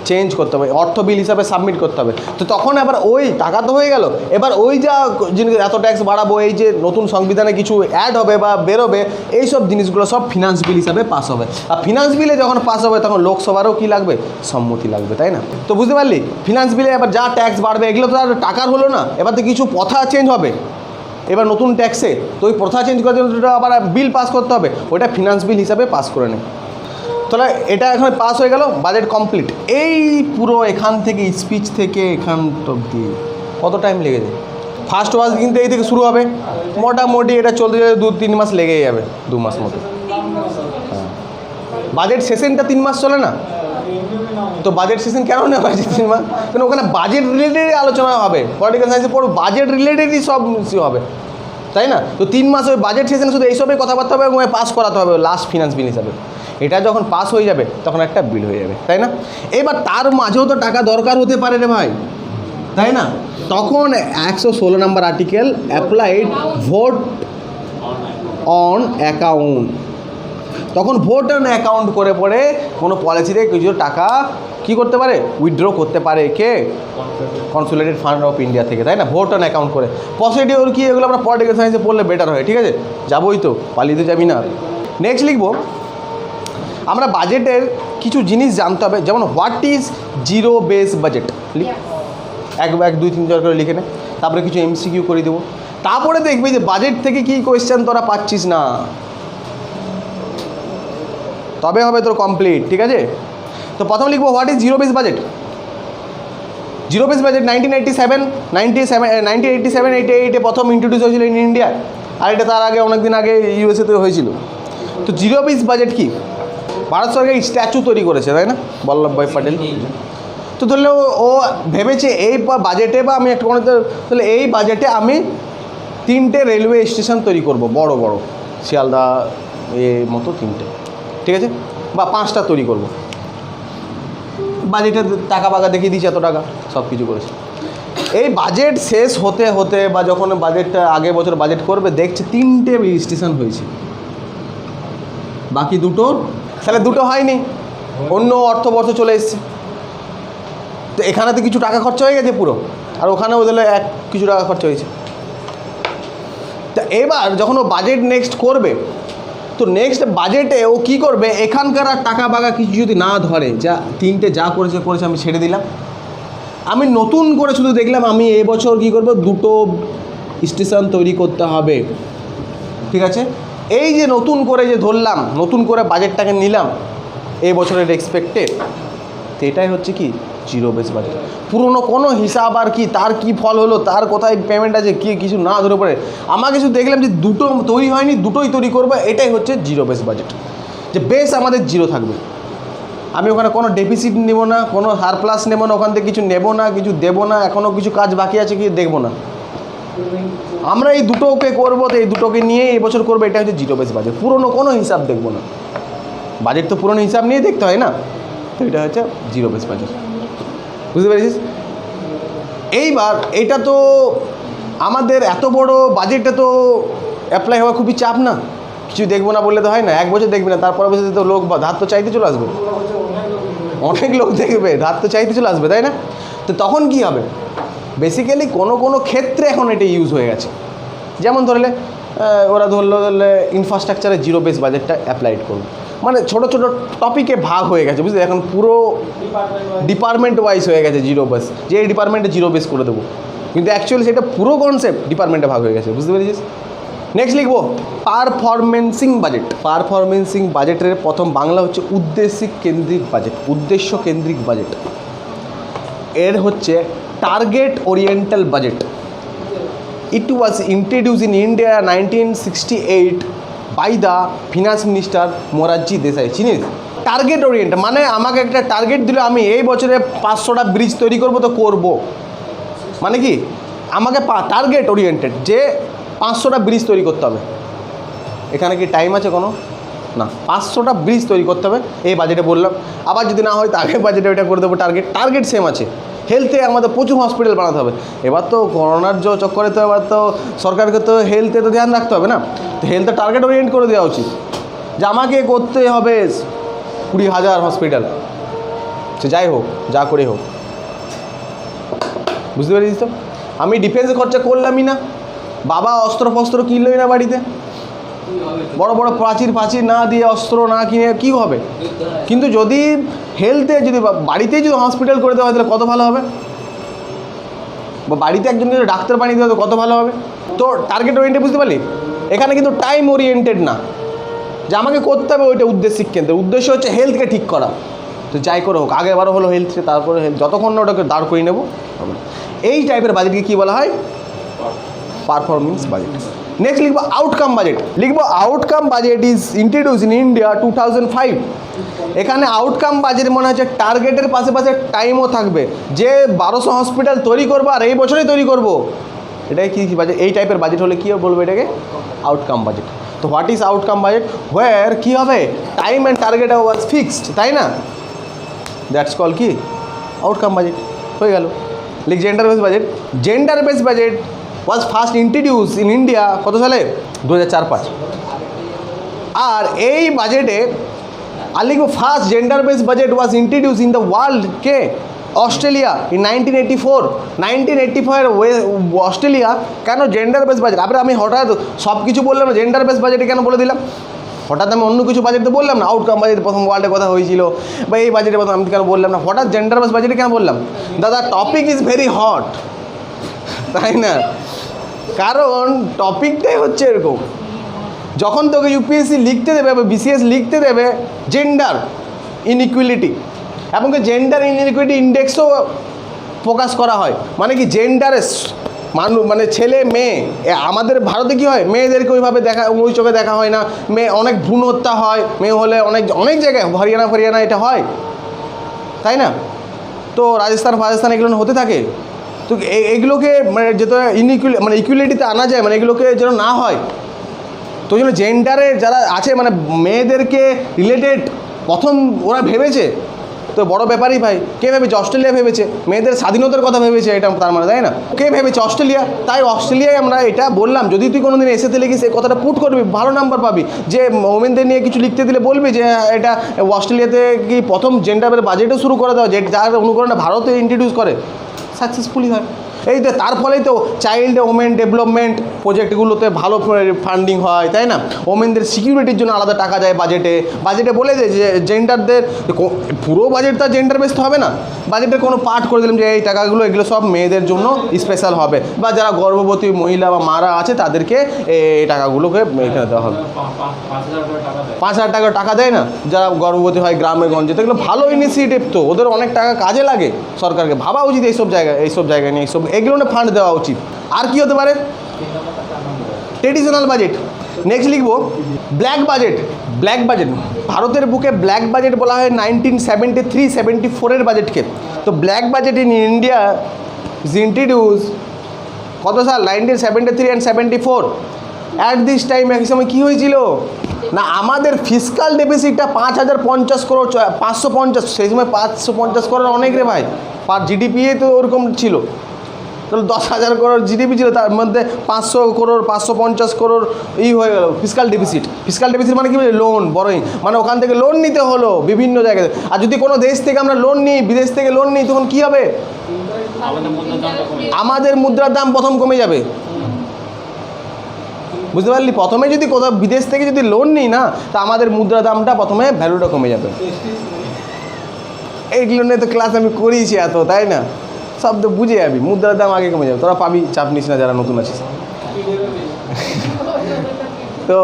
চেঞ্জ করতে হবে, অর্থ বিল হিসাবে সাবমিট করতে হবে। তো তখন এবার ওই টাকা তো হয়ে গেল, এবার ওই যা জিনিস এত ট্যাক্স বাড়াবো, এই যে নতুন সংবিধানে কিছু অ্যাড হবে বা বেরোবে, এই সব জিনিসগুলো সব ফিনান্স বিল হিসাবে পাস হবে। আর ফিনান্স বিলে যখন পাস হবে তখন লোকসভারও কী লাগবে, সম্মতি লাগবে, তাই না? তো বুঝতে পারলি, ফিনান্স বিলে এবার যা ট্যাক্স বাড়বে এগুলো তো আর টাকার হলো না, এবার তো কিছু প্রথা চেঞ্জ হবে এবার নতুন ট্যাক্সে, তো ওই প্রথা চেঞ্জ করার জন্য আবার বিল পাস করতে হবে, ওইটা ফিনান্স বিল হিসাবে পাস করে নেয়। তাহলে এটা এখন পাস হয়ে গেল, বাজেট কমপ্লিট। এই পুরো এখান থেকে স্পিচ থেকে এখান অবধি কত টাইম লেগে যায়? ফার্স্ট ওয়াজ কিন্তু এই থেকে শুরু হবে, মোটামুটি এটা চলতে চলতে 2-3 মাস লেগেই যাবে, 2 মাস মতো। হ্যাঁ, বাজেট সেশনটা 3 মাস চলে না, তো বাজেট সেশন কেন নেওয়া হয়েছে 3 মাস? কারণ ওখানে বাজেট রিলেটেডই আলোচনা হবে, পলিটিক্যাল সায়েন্সে পড়ো, বাজেট রিলেটেডই সব কিছু হবে, তাই না? তো 3 মাস ওই বাজেট সেশনে শুধু এইসবই কথাবার্তা হবে এবং পাস করাতে হবে লাস্ট ফিনান্স বিল হিসাবে। এটা যখন পাস হয়ে যাবে তখন একটা বিল হয়ে যাবে, তাই না? এবার তার মাঝেও তো টাকা দরকার হতে পারে রে ভাই, তাই না? তখন 116 number article applied vote on account, তখন ভোট অন অ্যাকাউন্ট করে পড়ে কোনো পলিসিতে কিছু টাকা কী করতে পারে, উইথড্র করতে পারে, কে, কনসুলেটেড ফান্ড অফ ইন্ডিয়া থেকে, তাই না? ভোট অন অ্যাকাউন্ট করে। প্রসিডিওর কি, এগুলো আমরা পলিটিক্যাল সায়েন্সে পড়লে বেটার হয়, ঠিক আছে? যাবোই তো, পালিয়ে তো যাবি না। নেক্সট লিখবো আমরা বাজেটের কিছু জিনিস জানতে হবে, যেমন what is zero base budget, লিখ 1-2-3 করে লিখে নে, তারপরে কিছু এমসিকিউ করে দেবো, তারপরে দেখবি যে বাজেট থেকে কী কোয়েশ্চেন তোরা পাচ্ছিস না, তবে হবে তোর কমপ্লিট, ঠিক আছে? তো প্রথম লিখবো what is zero base budget. Zero base budget 1987-88 প্রথম ইন্ট্রোডিউস হয়েছিল ইন ইন্ডিয়া, আর এটা তার আগে অনেক দিন আগে ইউএসএতে হয়েছিল। তো জিরো বেস বাজেট কি, ভারত সরকার স্ট্যাচু তৈরি করেছে, তাই না, বল্লভভাই প্যাটেল। তো তো ধরলে ও ভেবেছে এই বাজেটে, বা আমি একটা তাহলে এই বাজেটে আমি 3টে রেলওয়ে স্টেশন তৈরি করব, বড় বড়, শিয়ালদা মতো 3টে, ঠিক আছে, বা 5টা তৈরি করব। বাজেটে টাকা বাগা দেখিয়ে দিয়েছে, এত টাকা সব কিছু করেছে। এই বাজেট শেষ হতে হতে, বা যখন বাজেটটা আগে বছর বাজেট করবে, দেখছে 3টে স্টেশন হয়েছে, বাকি 2টো, তাহলে 2টো হয়নি, অন্য অর্থবর্ষ চলে এসছে। তো এখানে তো কিছু টাকা খরচা হয়ে গেছে পুরো, আর ওখানেও দিলে কিছু টাকা খরচা হয়েছে। তা এবার যখন ও বাজেট নেক্সট করবে, তো নেক্সট বাজেটে ও কী করবে, এখানকার আর টাকা বাগা কিছু যদি না ধরে, যা 3টে যা করেছে আমি ছেড়ে দিলাম, আমি নতুন করে শুধু দেখলাম আমি এবছর কী করবো, 2টো স্টেশন তৈরি করতে হবে, ঠিক আছে। এই যে নতুন করে যে ধরলাম, নতুন করে বাজেটটাকে নিলাম এই বছরের এক্সপেক্টেড, তো এটাই হচ্ছে কি জিরো বেস বাজেট। পুরনো কোনো হিসাব আর কি, তার কি ফল হলো, তার কোথায় পেমেন্ট আছে, কি কিছু না ধরে পড়ে, আমাকে শুধু দেখলাম যে 2টো তৈরি হয়নি, 2টোই তৈরি করবো, এটাই হচ্ছে জিরো বেস বাজেট। যে বেস আমাদের জিরো থাকবে, আমি ওখানে কোনো ডেফিসিট নেব না, কোনো সারপ্লাস নেব না, ওখান থেকে কিছু নেব না, কিছু দেবো না, এখনও কিছু কাজ বাকি আছে কি দেখবো না, আমরা এই 2টোকে করবো, তো এই 2টোকে নিয়ে এই বছর করবো, এটা হচ্ছে জিরো বেস বাজেট। পুরনো কোনো হিসাব দেখবো না, বাজেট তো পুরনো হিসাব নিয়ে দেখতে হয় না, তো এটা হচ্ছে জিরো বেস বাজেট, বুঝতে পেরেছিস। এইবার এটা তো আমাদের এত বড় বাজেটটা তো অ্যাপ্লাই হওয়া খুবই চাপ না, কিছু দেখবো না বললে তো হয় না, 1 বছর দেখবি না, তারপরে বছর তো লোক ধার তো চাইতে চলে আসবে, অনেক লোক দেখবে ধার তো চাইতে চলে আসবে, তাই না। তো তখন কি হবে, বেসিক্যালি কোনো ক্ষেত্রে এখন এটা ইউজ হয়ে গেছে, যেমন ধরলে ওরা ধরলে ইনফ্রাস্ট্রাকচারে জিরো বেস বাজেটটা অ্যাপ্লাইড করবে, মানে ছোটো ছোটো টপিকে ভাগ হয়ে গেছে, বুঝলি, এখন পুরো ডিপার্টমেন্ট ওয়াইজ হয়ে গেছে জিরো বেস, যে এই ডিপার্টমেন্টে জিরো বেস করে দেবো, কিন্তু অ্যাকচুয়ালি সেটা পুরো কনসেপ্ট ডিপার্টমেন্টে ভাগ হয়ে গেছে, বুঝতে পেরেছিস। নেক্সট লিখবো পারফরমেন্সিং বাজেট। পারফরমেন্সিং বাজেটের প্রথম বাংলা হচ্ছে উদ্দেশ্যিক কেন্দ্রিক বাজেট, উদ্দেশ্য কেন্দ্রিক বাজেট। এর হচ্ছে target oriental budget. It was introduce in India 1968 by the finance minister Morarji Desai. চিনিস টার্গেট ওরিয়েন্ট মানে আমাকে একটা টার্গেট দিল, আমি এই বছরে 500টা ব্রিজ তৈরি করবো, তো করবো, মানে কি আমাকে টার্গেট ওরিয়েন্টেড, যে 500টা ব্রিজ তৈরি করতে হবে। এখানে কি টাইম আছে কোনো না, 500টা ব্রিজ তৈরি করতে হবে এই বাজেটে বললাম। আবার যদি না হয় তো আগের বাজেটে ওইটা করে দেবো, টার্গেট সেম আছে। হেলথে আমাদের প্রচুর হসপিটাল বানাতে হবে, এবার তো করোনার চক্করে তো এবার তো সরকারকে তো হেলথে তো ধ্যান রাখতে হবে না, তো হেলথে টার্গেট ওরিয়েন্ট করে দেওয়া উচিত, যে আমাকে করতে হবে 20,000 হসপিটাল, সে যাই হোক, যা করে হোক, বুঝতে পেরেছিস তো। আমি ডিফেন্সে খরচা করলামই না, বাবা অস্ত্র ফস্ত্র কিনলই না বাড়িতে, বড় বড় প্রাচীর না দিয়ে অস্ত্র না কিনে কী হবে। কিন্তু যদি হেলথে যদি বাড়িতেই যদি হসপিটাল করে দেওয়া হয় তাহলে কত ভালো হবে, বা বাড়িতে একজনকে ডাক্তার বানিয়ে দেওয়া তো কত ভালো হবে। তো টার্গেট ওরিয়েন্টেড বুঝতে পারলি, এখানে কিন্তু টাইম ওরিয়েন্টেড না, যে আমাকে করতে হবে ওইটা উদ্দেশ্যিক কেন্দ্র, উদ্দেশ্য হচ্ছে হেলথকে ঠিক করা, তো যাই করে হোক, আগেবারও হলো হেলথে, তারপরে হেলথ, যতক্ষণ না ওটাকে দাঁড় করিয়ে নেবো হবে। এই টাইপের বাজেটকে কী বলা হয়, পারফরমেন্স বাজেট। নেক্সট লিখবো আউটকাম বাজেট। লিখবো outcome budget is introduce in India 2005। এখানে আউটকাম বাজেট মনে হচ্ছে টার্গেটের পাশে টাইমও থাকবে, যে 1200 হসপিটাল তৈরি করবো আর এই বছরেই তৈরি করবো, এটাই কি বাজেট। এই টাইপের বাজেট হলে কী বলবো, এটাকে আউটকাম বাজেট। তো হোয়াট ইজ আউটকাম বাজেট, হোয়ার কী হবে, time and target was fixed, তাই না, দ্যাটস কল কি আউটকাম বাজেট, হয়ে গেল। লিখ gender base budget. Gender base budget was first introduce in India কত সালে, 2004-05। আর এই বাজেটে আর লিখবো first gender base budget was introduce in the world K, Australia in 1984 Australia. কেন জেন্ডার বেস বাজেট, আমি হঠাৎ সব কিছু বললাম না, জেন্ডার বেস বাজেটে কেন বলে দিলাম, হঠাৎ আমি অন্য কিছু বাজেট তো বললাম না, আউটকাম বাজেট প্রথম ওয়ার্ল্ডে কথা হয়েছিল, বা এই বাজেটের কথা আমি কেন বললাম না, হঠাৎ জেন্ডার বেস বাজেটে কেন বললাম, দাদা টপিক ইজ ভেরি হট, তাই না, কারণ টপিকটাই হচ্ছে এরকম, যখন তোকে ইউপিএসসি লিখতে দেবে বা বিসিএস লিখতে দেবে জেন্ডার ইনইকুয়ালিটি, এবং জেন্ডার ইনইকুয়ালিটি ইন্ডেক্সও প্রকাশ করা হয়, মানে কি জেন্ডারে মানে ছেলে মেয়ে, আমাদের ভারতে কী হয়, মেয়েদেরকে ওইভাবে ওই চোখে দেখা হয় না, মেয়ে অনেক ভ্রূণ হত্যা হয়, মেয়ে হলে অনেক জায়গায় হরিয়ানা এটা হয়, তাই না। তো রাজস্থান ফাজস্থান এগুলো হতে থাকে। তো এগুলোকে মানে যেটা মানে ইকুয়ালিটিতে আনা যায়, মানে এগুলোকে যেন না হয়, তো জন্য জেন্ডারে যারা আছে মানে মেয়েদেরকে রিলেটেড প্রথম ওরা ভেবেছে, তো বড় ব্যাপারই ভাই। কে ভেবেছে? অস্ট্রেলিয়া ভেবেছে, মেয়েদের স্বাধীনতার কথা ভেবেছে, এটা তার মানে, তাই না? কে ভেবেছে? অস্ট্রেলিয়া। তাই অস্ট্রেলিয়ায় আমরা এটা বললাম, যদি তুই কোনো দিন এসেতে লিখিস এই কথাটা পুট করবি, ভালো নাম্বার পাবি। যে ওমেনদের নিয়ে কিছু লিখতে দিলে বলবি যে এটা অস্ট্রেলিয়াতে কি প্রথম জেন্ডার বাজেটও শুরু করে দেওয়া, যে যার অনুকরণে ভারতে ইন্ট্রোডিউস করে, সাকসেসফুলি হয়। এই তো তার ফলেই তো চাইল্ড ওমেন ডেভেলপমেন্ট প্রজেক্টগুলোতে ভালো ফান্ডিং হয়, তাই না? ওমেনদের সিকিউরিটির জন্য আলাদা টাকা যায় বাজেটে বলে দেয় যে জেন্ডারদের পুরো বাজেট তো জেন্ডার বেসড হবে না, বাজেটের কোনো পার্ট করে দিলাম যে এই টাকাগুলো এগুলো সব মেয়েদের জন্য স্পেশাল হবে, বা যারা গর্ভবতী মহিলা বা মারা আছে তাদেরকে এই টাকাগুলোকে এখানে দেওয়া হবে। 5,000 টাকা দেয় না যারা গর্ভবতী হয় গ্রামে গঞ্জে, তো এগুলো ভালো ইনিশিয়েটিভ, তো ওদের অনেক টাকা কাজে লাগে। সরকারকে ভাবা উচিত এইসব জায়গায় নিয়ে এগুলো ফান্ড দেওয়া উচিত। আর কি হতে পারে? Traditional budget. নেক্সট লিখবো ব্ল্যাক বাজেট। ভারতের বুকে ব্ল্যাক বাজেট বলা হয় 1973-74 বাজেটকে। তো black budget in India is introduce কত সাল? 1973 and 74। অ্যাট দিস টাইম এক সময় কী হয়েছিল না, আমাদের ফিসকাল ডেফিসিটটা 5,050 crore, 550, সেই সময় 550 crore অনেক রে ভাই, পার জিডিপি তো ওরকম ছিল। তাহলে 10,000 crore জিডিপি ছিল, তার মধ্যে 500 crore 550 crore হয়ে গেল ফিসকাল ডেফিসিট মানে কী বলে? লোন, বড়ই, মানে ওখান থেকে লোন নিতে হলো বিভিন্ন জায়গায়। আর যদি কোনো দেশ থেকে আমরা লোন নিই, বিদেশ থেকে লোন নিই, তখন কী হবে? আমাদের মুদ্রার দাম প্রথম কমে যাবে। বুঝতে পারলি? প্রথমে যদি কোথাও বিদেশ থেকে যদি লোন নিই না, তা আমাদের মুদ্রা দামটা প্রথমে ভ্যালুটা কমে যাবে। এইগুলো নিয়ে তো ক্লাস আমি করিয়েছি এত, তাই না? সব তো বুঝে যাবি, মুদ্রার দাম আগে কমে যাবে, তোরা পাবি, চাপ নিস না যারা নতুন আছিস। তো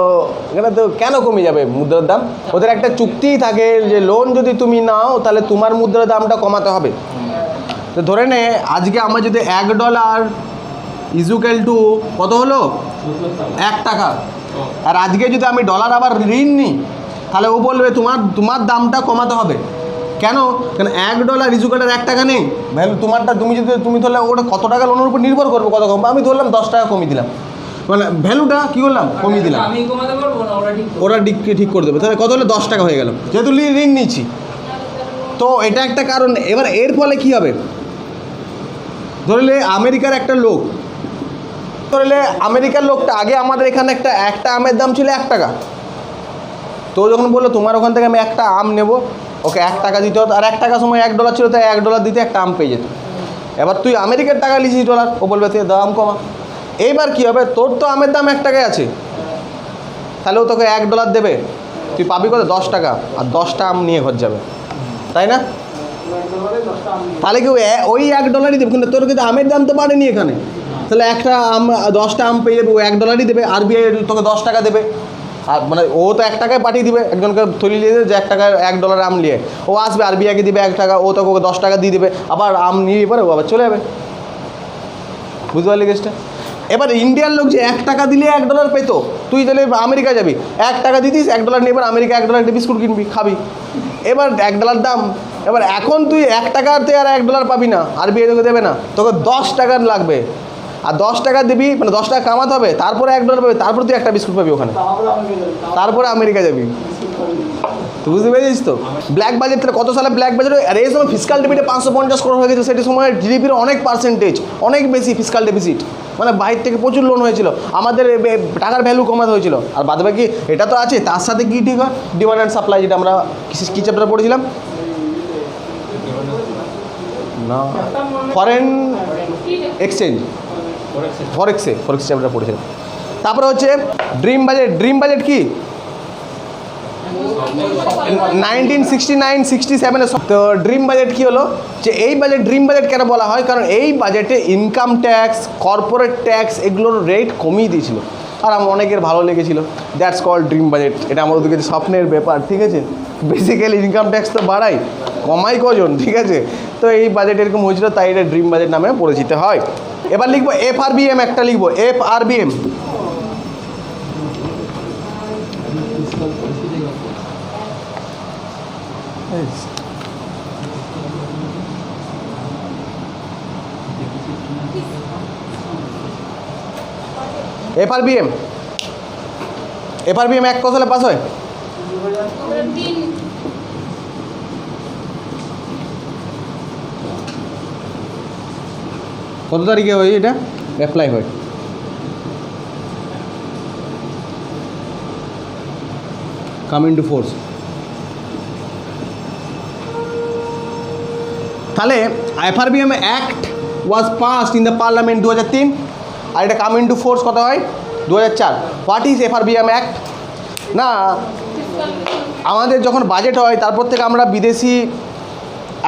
এখানে তো কেন কমে যাবে মুদ্রার দাম? ওদের একটা চুক্তিই থাকে যে লোন যদি তুমি নাও তাহলে তোমার মুদ্রার দামটা কমাতে হবে। তো ধরে নে আজকে আমার যদি $1 ইজুক্যাল টু কত হলো? 1 টাকা। আর আজকে যদি আমি ডলার আবার ঋণ নিই, তাহলে ও বলবে তোমার দামটা কমাতে হবে। কেন? কারণ $1 ইজুক্যাল 1 টাকা নেই ভ্যালু তোমারটা। তুমি ধরলে ওটা কত টাকা লোনের উপর নির্ভর করবে, কত কম। আমি ধরলাম 10 টাকা কমিয়ে দিলাম, মানে ভ্যালুটা কী করলাম? কমিয়ে দিলাম। ওরা ঠিক করে দেবে। তাহলে কত হলে? 10 টাকা হয়ে গেল, যেহেতু ঋণ নিচ্ছি। তো এটা একটা কারণ। এবার এর ফলে কী হবে? ধরলে আমেরিকার একটা লোক, ধরলে আমেরিকার লোকটা আগে আমাদের এখানে একটা আমের দাম ছিল 1 টাকা। তো যখন বললো তোমার ওখান থেকে আমি একটা আম নেব, ওকে 1 টাকা দিতে হতো। আর 1 টাকার সময় $1 ছিল, তাই $1 দিতে একটা আম পেয়ে যেত। এবার তুই আমেরিকার টাকা লিখিস ডলার, ও বলবে তুই দাম কমা। এইবার কী হবে? তোর তো আমের দাম 1 টাকায় আছে, তাহলে ও তোকে $1 দেবে, তুই পাবি কত? 10 টাকা। আর 10টা আম নিয়ে ঘর যাবে, তাই না? তাহলে কি ওই $1 দেবে, কিন্তু তোর কিন্তু আমের দাম তো বাড়েনি এখানে। তাহলে একটা আম 10টা আম পেয়ে যাবে, ও $1 দেবে। আরবিআই তোকে 10 টাকা দেবে। আর মানে ও তো 1 টাকায় পাঠিয়ে দিবে, একজনকে থলি দিয়ে দেবে যে 1 টাকায় $1 আম নিয়ে ও আসবে, আরবিআইকে দিবে 1 টাকা, ও তোকে 10 টাকা দিয়ে দেবে, আবার আম নিয়ে পরে ও আবার চলে যাবে। বুঝতে পারলি কেসটা? এবার ইন্ডিয়ার লোক যে 1 টাকা দিলে $1 পেতো, তুই তাহলে আমেরিকা যাবি, 1 টাকা দিতিস, $1 নিয়ে এবার আমেরিকা $1 একটা বিস্কুট কিনবি, খাবি। এবার $1 দাম, এবার এখন তুই 1 টাকাতে আর $1 পাবি না, আরবিআই তোকে দেবে না, তোকে 10 টাকার লাগবে। আর 10 টাকা দিবি, মানে 10 টাকা কামাতে হবে, তারপরে $1 পাবি, তারপর তুই একটা বিস্কুট পাবি ওখানে, তারপরে আমেরিকা যাবি। তুই বুঝতে পেরেছিস তো? ব্ল্যাক বাজেট তাহলে কত সালে ব্ল্যাক বাজেট? আর এই সময় ফিসকাল ডেফিসিট 550 crore হয়ে গেছে। সেটি সময় জিডিপির অনেক পার্সেন্টেজ, অনেক বেশি ফিসকাল ডেফিসিট, মানে বাইরে থেকে প্রচুর লোন হয়েছিল, আমাদের টাকার ভ্যালু কমাতে হয়েছিল। আর বাদ বাকি এটা তো আছে, তার সাথে কী ঠিক হয়? ডিমান্ড অ্যান্ড সাপ্লাই, যেটা আমরা কী চ্যাপ্টারে পড়েছিলাম না, ফরেন এক্সচেঞ্জ, ফরেক্স চ্যাপ্টার পড়েছিলাম। তারপরে হচ্ছে ড্রিম বাজেট কি 1969-67 তো ড্রিম বাজেট কী হলো? যে এই ড্রিম বাজেট কেন বলা হয়? কারণ এই বাজেটে ইনকাম ট্যাক্স, কর্পোরেট ট্যাক্স এগুলোর রেট কমিয়ে দিয়েছিল, আর আমার অনেকের ভালো লেগেছিল। That's called dream budget. এটা আমার ওদিকে স্বপ্নের ব্যাপার, ঠিক আছে? বেসিক্যালি ইনকাম ট্যাক্স তো বাড়াই, কমাই কজন, ঠিক আছে? তো এই বাজেট এরকম হয়েছিল, তাই এটা ড্রিম বাজেট নামে পরিচিত হয়। এবার লিখবো FRBM, একটা লিখবো FRBM। FRBM এক কত সালে পাস হয়? কত তারিখে হয় এটা অ্যাপ্লাই হয়? Come in to force. তাহলে FRBM act was passed in the parliament 2003, আর এটা কাম ইন টু ফোর্স কত হয় 2004। What is FRBM act? না, আমাদের যখন বাজেট হয় তারপর থেকে আমরা বিদেশি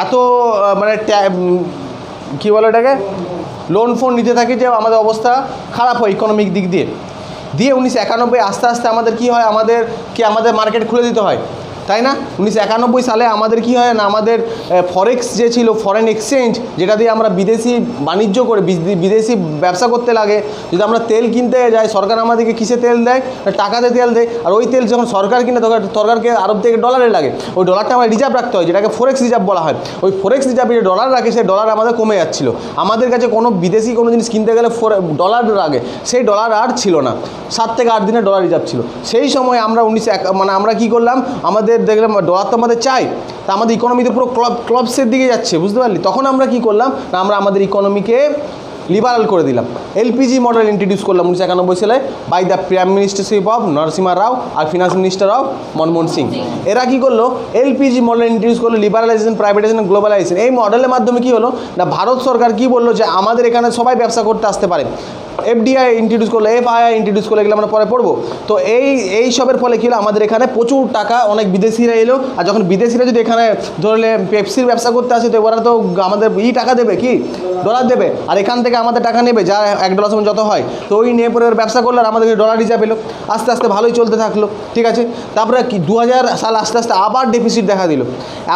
এত মানে কী বলে এটাকে লোন ফোন নিতে থাকি যে আমাদের অবস্থা খারাপ হয় ইকোনমিক দিক দিয়ে 1991 আস্তে আস্তে আমাদের কি হয়, আমাদের মার্কেট খুলে দিতে হয়, তাই না? 1991 সালে আমাদের কি হয় না, আমাদের ফরেক্স যে ছিল, ফরেন এক্সচেঞ্জ, যেটা দিয়ে আমরা বিদেশি বাণিজ্য করে বিদেশি ব্যবসা করতে লাগে। যদি আমরা তেল কিনতে যাই, সরকার আমাদেরকে কিসে তেল দেয়? টাকাতে তেল দেয়। আর ওই তেল যখন সরকার কিনে তখন সরকারকে আরব থেকে ডলারে লাগে। ওই ডলারটা আমরা রিজার্ভ রাখতে হয়, যেটাকে ফরেক্স রিজার্ভ বলা হয়। ওই ফরেক্স রিজার্ভে যে ডলার রাখে, সেই ডলার আমাদের কমে যাচ্ছিল। আমাদের কাছে কোনো বিদেশি কোনো জিনিস কিনতে গেলে ডলার লাগে, সেই ডলার আর ছিল না। 7 থেকে 8 দিনের ডলার রিজার্ভ ছিল। সেই সময় আমরা আমরা কী করলাম, আমাদের দেখলাম ডলার তো আমাদের চাই, তা আমাদের ইকোনমিতে পুরো ক্লবসের দিকে যাচ্ছে, বুঝতে পারলি? তখন আমরা কি করলাম না, আমরা আমাদের ইকোনমিকে লিবারাল করে দিলাম। LPG মডেল ইন্ট্রোডিউস করলাম 1991 সালে by the prime ministership of Narasimha Rao আর finance minister of Manmohan Singh. এরা কী করলো, LPG মডেল ইন্ট্রোডিউস করলো, লিবারালাইজেশন, প্রাইভেটাইজেশন, গ্লোবালাইজেশন। এই মডেলের মাধ্যমে কী হলো না, ভারত সরকার কী বললো যে আমাদের এখানে সবাই ব্যবসা করতে আসতে পারে। FDI ইন্ট্রোডিউস করলো, FII ইন্ট্রোডিউস করলো, এগুলো আমরা পরে পড়বো। তো এই সবের ফলে কী হলো, আমাদের এখানে প্রচুর টাকা, অনেক বিদেশিরা এলো। আর যখন বিদেশিরা যদি এখানে ধরলে পেপসির ব্যবসা করতে আসে, তো ওরা তো আমাদের টাকা দেবে, কি ডলার দেবে, আর এখান থেকে আমাদের টাকা নেবে, যা $1 সমান যত হয়। তো ওই নিয়ে পরে ব্যবসা করলে আর আমাদের ডলার রিজার্ভ এলো, আস্তে আস্তে ভালোই চলতে থাকলো, ঠিক আছে। তারপরে কি 2000 সাল আস্তে আস্তে আবার ডেফিসিট দেখা দিল,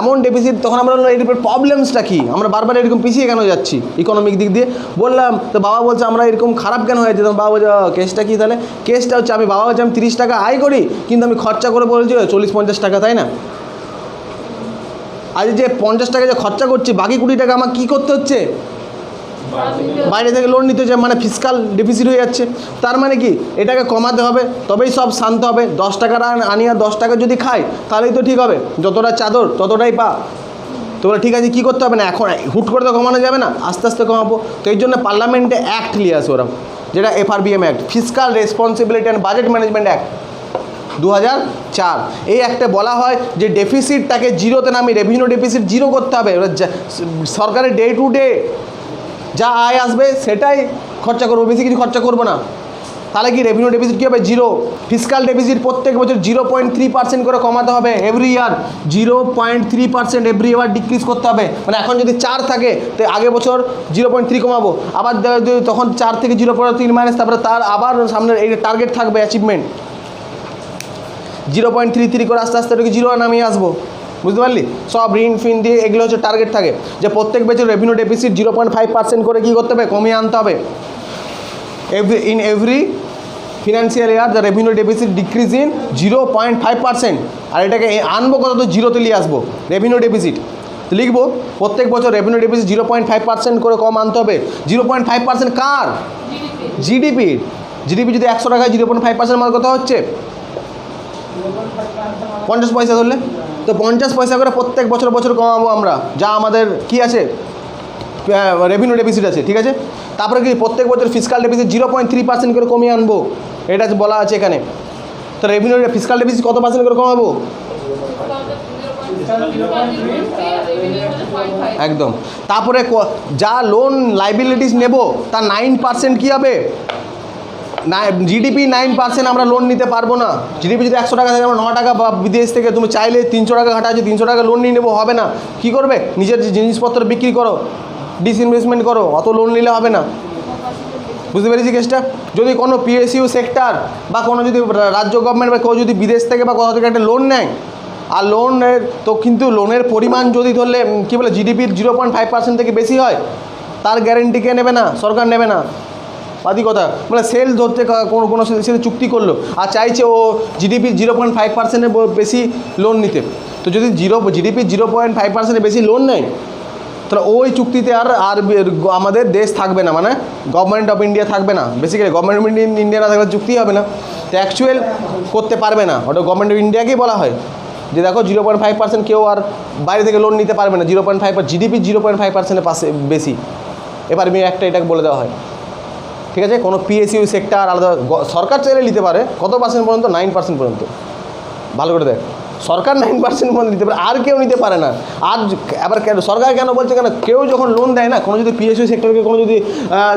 এমন ডেফিসিট। তখন আমরা বললাম এর প্রবলেমসটা কী, আমরা বারবার এরকম পিছিয়ে কেন যাচ্ছি ইকোনমিক দিক দিয়ে। বললাম তো বাবা বলছে আমরা এরকম খারাপ কেন হয়েছে। তখন বাবা বলছে কেসটা কী? তাহলে কেসটা হচ্ছে বাবা বলছে আমি 30 টাকা আয় করি, কিন্তু আমি খরচা করে বলছি 40-50 টাকা, তাই না? আজ যে 50 টাকা যে খরচা করছি, বাকি 20 টাকা আমার কী করতে হচ্ছে, বাইরে থেকে লোন নিতে হচ্ছে, মানে ফিসকাল ডেফিসিট হয়ে যাচ্ছে। তার মানে কি এটাকে কমাতে হবে, তবেই সব শান্ত হবে। 10 টাকার আনি আর 10 টাকা যদি খাই, তাহলেই তো ঠিক হবে। যতটা চাদর ততটাই পা। তো বলে ঠিক আছে, কী করতে হবে না, এখন হুট করে তো কমানো যাবে না, আস্তে আস্তে কমাবো। তো এই জন্য পার্লামেন্টে অ্যাক্ট নিয়ে আসে ওরা, যেটা FRBM act, fiscal responsibility and budget management act 2004। এই অ্যাক্টে বলা হয় যে ডেফিসিটটাকে জিরোতে নামি, রেভিনিউ ডেফিসিট জিরো করতে হবে। সরকারের ডে টু ডে যা আয় আসবে সেটাই খরচা করবো, বেশি কিছু খরচা করবো না। তাহলে কি রেভিনিউ ডেফিসিট কী হবে, জিরো। ফিসকাল ডেফিসিট প্রত্যেক বছর 0.3% করে কমাতে হবে, every year 0.3% every year decrease করতে হবে। মানে এখন যদি 4 থাকে, তো আগে বছর 0.3 কমাবো, আবার তখন 4 থেকে 0.3 মাইনাস, তারপরে তার আবার সামনের এই টার্গেট থাকবে অ্যাচিভমেন্ট, 0.33 করে আস্তে আস্তে এটাকে জিরো নামিয়ে আসবো, বুঝতে পারলি? সব ঋণ ফিন দিয়ে এগুলো হচ্ছে টার্গেট থাকে, যে প্রত্যেক বছর রেভিনিউ ডেফিসিট 0.5% করে কী করতে হবে, কমিয়ে আনতে হবে। In every financial year the revenue deficit decrease in 0.5%। আর এটাকে আনবো কত, তো জিরোতে নিয়ে আসবো রেভিনিউ ডেফিসিট। তো লিখবো প্রত্যেক বছর রেভিনিউ ডেফিসিট 0.5% করে কম আনতে হবে। 0.5% কার? জিডিপির। জিডিপি যদি 100 টাকায় 0.5% মানে কত হচ্ছে, 50 পয়সা ধরলে, তো 50 পয়সা করে প্রত্যেক বছর বছর কমাবো আমরা, যা আমাদের কি আছে, রেভিনিউ ডেফিসিট আছে, ঠিক আছে। তারপরে কি প্রত্যেক বছর ফিসকাল ডেফিসিট 0.3% করে কমিয়ে আনবো, এটা বলা আছে এখানে। তো রেভিনিউ ফিসকাল ডেফিসিট কত পার্সেন্ট করে কমাবো, একদম। তারপরে যা লোন লাইবিলিটিস নেব তার 9% কী হবে, জিডিপি 9% আমরা লোন নিতে পারবো না। জিডিপি যদি 100 টাকা থাকে, আমরা 9 টাকা, বা বিদেশ থেকে তুমি চাইলে 300 টাকা ঘাটা আছে, 300 টাকা লোন নিয়ে নেবো, হবে না। কী করবে, নিজের জিনিসপত্র বিক্রি করো, ডিসইনভেস্টমেন্ট করো, অত লোন নিলে হবে না, বুঝতে পেরেছি কেসটা। যদি কোনো PSU সেক্টর বা কোনো যদি রাজ্য গভর্নমেন্ট বা কেউ যদি বিদেশ থেকে বা কোথাও থেকে একটা লোন নেয়, আর লোনের তো কিন্তু লোনের পরিমাণ যদি ধরলে কী বলে জিডিপির 0.5% থেকে বেশি হয়, তার গ্যারেন্টি কে নেবে না, সরকার নেবে না। বাদি কথা, মানে সেল ধরতে কোনো সাথে চুক্তি করলো আর চাইছে ও জিডিপির 0.5%-এর বেশি লোন নিতে। তো যদি জিডিপির 0.5%-এর বেশি লোন নেয়, তাহলে ওই চুক্তিতে আর আমাদের দেশ থাকবে না, মানে গভর্নমেন্ট অফ ইন্ডিয়া থাকবে না। বেসিক্যালি গভর্নমেন্ট অফ ইন্ডিয়া না থাকলে চুক্তি হবে না, তো অ্যাকচুয়াল করতে পারবে না। ওটা গভর্নমেন্ট অফ ইন্ডিয়াকেই বলা হয় যে দেখো 0.5% কেউ আর বাইরে থেকে লোন নিতে পারবে না, 0.5 জিডিপি 0.5%-এর পাশে বেশি। এবার আমি একটা এটাকে বলে দেওয়া হয়, ঠিক আছে। কোনো পিএসইউ সেক্টর আলাদা সরকার চাইলে নিতে পারে কত পার্সেন্ট পর্যন্ত, 9% পর্যন্ত। ভালো করে দেখ, সরকার 9% পর্যন্ত নিতে পারে, আর কেউ নিতে পারে না। আর আবার সরকার কেন বলছে, কেন কেউ যখন লোন দেয় না, কোনো যদি পিএসইউ সেক্টরকে কোনো যদি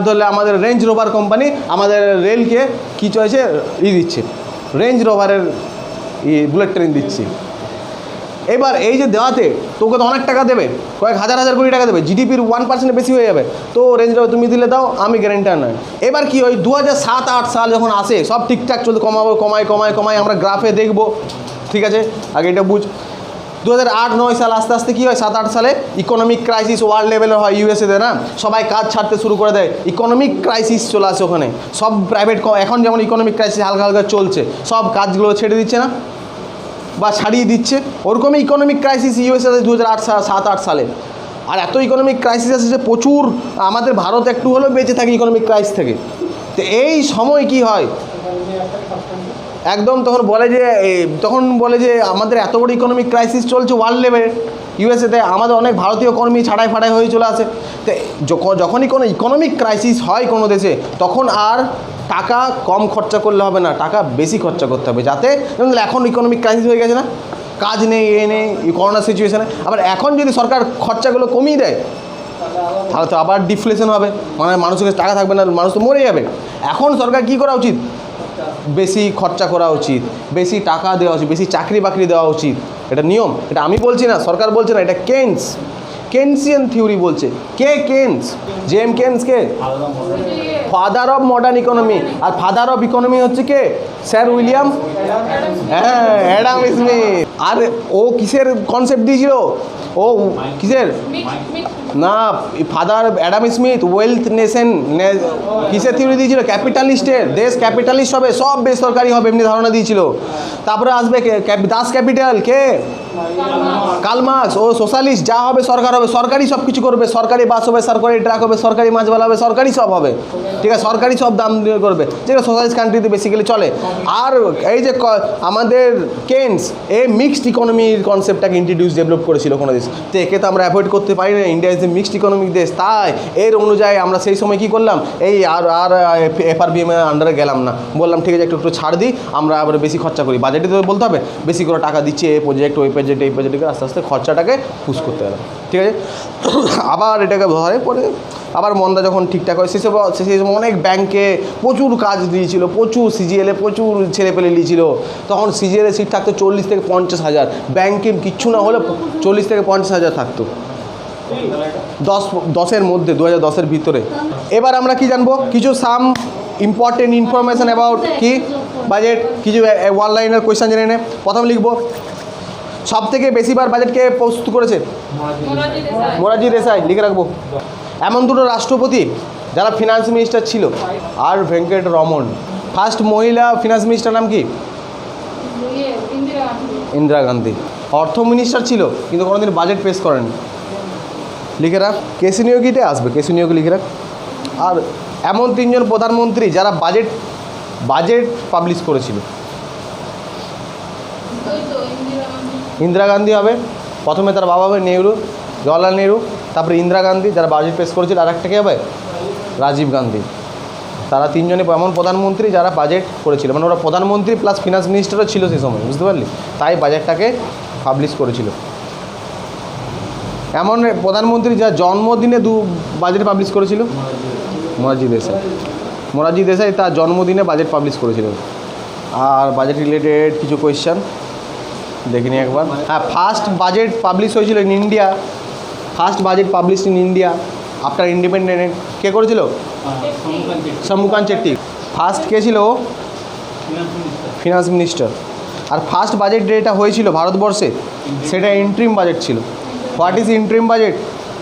ধরলে আমাদের রেঞ্জ রোভার কোম্পানি আমাদের রেলকে কী চয়েছে দিচ্ছে, রেঞ্জ রোভারের বুলেট ট্রেন দিচ্ছে। এবার এই যে দেওয়াতে তোকে তো অনেক টাকা দেবে, কয়েক হাজার হাজার কোটি টাকা দেবে, জিডিপির 1% বেশি হয়ে যাবে, তো রেঞ্জ রোভার তুমি দিলে দাও, আমি গ্যারেন্টার নয়। এবার কি হয়, 2007-8 সাল যখন আসে, সব ঠিকঠাক চলতে কমাই আমরা গ্রাফে দেখবো, ঠিক আছে। আগে এটা বুঝ, 2008-9 সাল আস্তে আস্তে কী হয়, 7-8 সালে ইকোনমিক ক্রাইসিস ওয়ার্ল্ড লেভেলের হয় ইউএসএতে, না সবাই কাজ ছাড়তে শুরু করে দেয়, ইকোনমিক ক্রাইসিস চলে আসে ওখানে। সব প্রাইভেট, এখন যেমন ইকোনমিক ক্রাইসিস হালকা হালকা চলছে, সব কাজগুলো ছেড়ে দিচ্ছে না বা ছাড়িয়ে দিচ্ছে, ওরকমই ইকোনমিক ক্রাইসিস ইউএসএতে 2007-8 সালে। আর এত ইকোনমিক ক্রাইসিস আছে যে প্রচুর, আমাদের ভারত একটু হলেও বেঁচে থাকে ইকোনমিক ক্রাইসিস থেকে। তো এই সময় কি হয়, একদম তখন বলে যে আমাদের এত বড় ইকোনমিক ক্রাইসিস চলছে ওয়ার্ল্ড লেভেলে ইউএসএতে, আমাদের অনেক ভারতীয় কর্মী ছাড়াই ফাড়াই হয়ে চলে আসে। তো যখনই কোনো ইকোনমিক ক্রাইসিস হয় কোনো দেশে, তখন আর টাকা কম খরচা করলে হবে না, টাকা বেশি খরচা করতে হবে, যাতে এখন ইকোনমিক ক্রাইসিস হয়ে গেছে না, কাজ নেই, নেই, করোনা সিচুয়েশানে। আবার এখন যদি সরকার খরচাগুলো কমিয়ে দেয়, তাহলে তো আবার ডিফ্লেশন হবে, মানে মানুষের কাছে টাকা থাকবে না, মানুষ তো মরে যাবে। এখন সরকার কী করা উচিত, বেশি খরচা করা উচিত, বেশি টাকা দেওয়া উচিত, বেশি চাকরি বাকরি দেওয়া উচিত। এটা নিয়ম, এটা আমি বলছি না, সরকার বলছে না, এটা কেনসিয়ান থিওরি বলছে। কেনস, জেম কেনস কে ফাদার অফ মডার্ন ইকোনমি, আর ফাদার অফ ইকোনমি হচ্ছে কে, স্যার উইলিয়াম, হ্যাঁ, অ্যাডাম স্মিথ। আর ও কিসের কনসেপ্ট দিয়েছিল, ও কিসের না, father Adam Smith wealth nation কিসের থিওরি দিয়েছিল, ক্যাপিটালিস্টের, দেশ ক্যাপিটালিস্ট হবে, সব বেসরকারি হবে, এমনি ধারণা দিয়েছিল। তারপরে আসবে দাস ক্যাপিটাল কে, কার্ল মার্কস, ও সোশ্যালিস্ট, যা হবে সরকার হবে, সরকারি সব কিছু করবে, সরকারি বাস হবে, সরকারি ট্রাক হবে, সরকারি মাছবালা হবে, সরকারি সব হবে, ঠিক আছে, সরকারি সব দাম দিয়ে করবে, যেটা সোশ্যালিস্ট কান্ট্রিতে বেসিক্যালি চলে। আর এই যে আমাদের কেনস, এই মিক্সড ইকোনমির কনসেপ্টটাকে ডেভেলপ করেছিল কোনো দেশ, তো একে তো আমরা অ্যাভয়েড করতে পারি না, India is a mixed economic দেশ। তাই এর অনুযায়ী আমরা সেই সময় কী করলাম, এই আর FRBM এর আন্ডারে গেলাম না, বললাম ঠিক আছে একটু ছাড় দিই, আমরা আবার বেশি খরচা করি, বাজেটে তো বলতে হবে বেশি করে টাকা দিচ্ছে, এই প্রজেক্ট ওই প্রজেক্ট এই প্রজেক্টকে, আস্তে আস্তে খরচাটাকে পুশ করতে গেলাম, ঠিক আছে। আবার এটাকে ধরে পরে আবার মন্দা যখন ঠিকঠাক হয়, সেই সময় অনেক ব্যাংকে প্রচুর কাজ দিয়েছিল, প্রচুর CGL-এ প্রচুর ছেলেপেলে নিয়েছিল, তখন CGL-এ সিট থাকতো 40 থেকে 50 হাজার, ব্যাংকে কিচ্ছু না হলে 40 থেকে 50 হাজার থাকতো, 10-এর মধ্যে, 2010-এর ভিতরে। এবার আমরা কি জানবো, কিছু সাম ইম্পর্টেন্ট ইনফরমেশান অ্যাবাউট কি বাজেট, কিছু ওয়ান লাইনের কোয়েশ্চেন জেনে নে। প্রথম লিখবো, সব থেকে বেশিবার বাজেটকে প্রস্তুত করেছে মোরারজি দেশাই, লিখে রাখবো। এমন দুটো রাষ্ট্রপতি যারা ফিনান্স মিনিস্টার ছিল, আর ভেঙ্কট রমন। ফার্স্ট মহিলা ফিনান্স মিনিস্টার নাম কি, ইন্দিরা গান্ধী। অর্থ মিনিস্টার ছিল কিন্তু কোনোদিন বাজেট পেশ করেনি, লিখে রাখ। কেসি নিয়োগীতে আসবে, কেসি নিয়োগী লিখে রাখ। আর এমন 3 জন প্রধানমন্ত্রী যারা বাজেট পাবলিশ করেছিল, ইন্দিরা গান্ধী হবে প্রথমে, তার বাবা হবে নেহরু, জওয়াহরলাল নেহরু, তারপরে ইন্দিরা গান্ধী যারা বাজেট পেশ করেছিল, আর একটা কে হবে, রাজীব গান্ধী। তারা 3 জনই এমন প্রধানমন্ত্রী যারা বাজেট করেছিল, মানে ওরা প্রধানমন্ত্রী প্লাস ফিনান্স মিনিস্টারও ছিল সেই সময়, বুঝতে পারলি, তাই বাজেটটাকে পাবলিশ করেছিল। এমন প্রধানমন্ত্রী যার জন্মদিনে বাজেট পাবলিশ করেছিল, মোরারজি দেশাই তার জন্মদিনে বাজেট পাবলিশ করেছিল। আর বাজেট রিলেটেড কিছু কোয়েশ্চেন দেখিনি একবার। হ্যাঁ, ফার্স্ট বাজেট পাবলিশ হয়েছিল in India, first budget publish in India after independent কে করেছিল, শম্ভুকান্ত চেট্টি। ফার্স্ট কে ছিল, ফিনান্স মিনিস্টার। আর ফার্স্ট বাজেট যেটা হয়েছিল ভারতবর্ষে, সেটা ইন্ট্রিম বাজেট ছিল। হোয়াট ইজ ইন্ট্রিম বাজেট,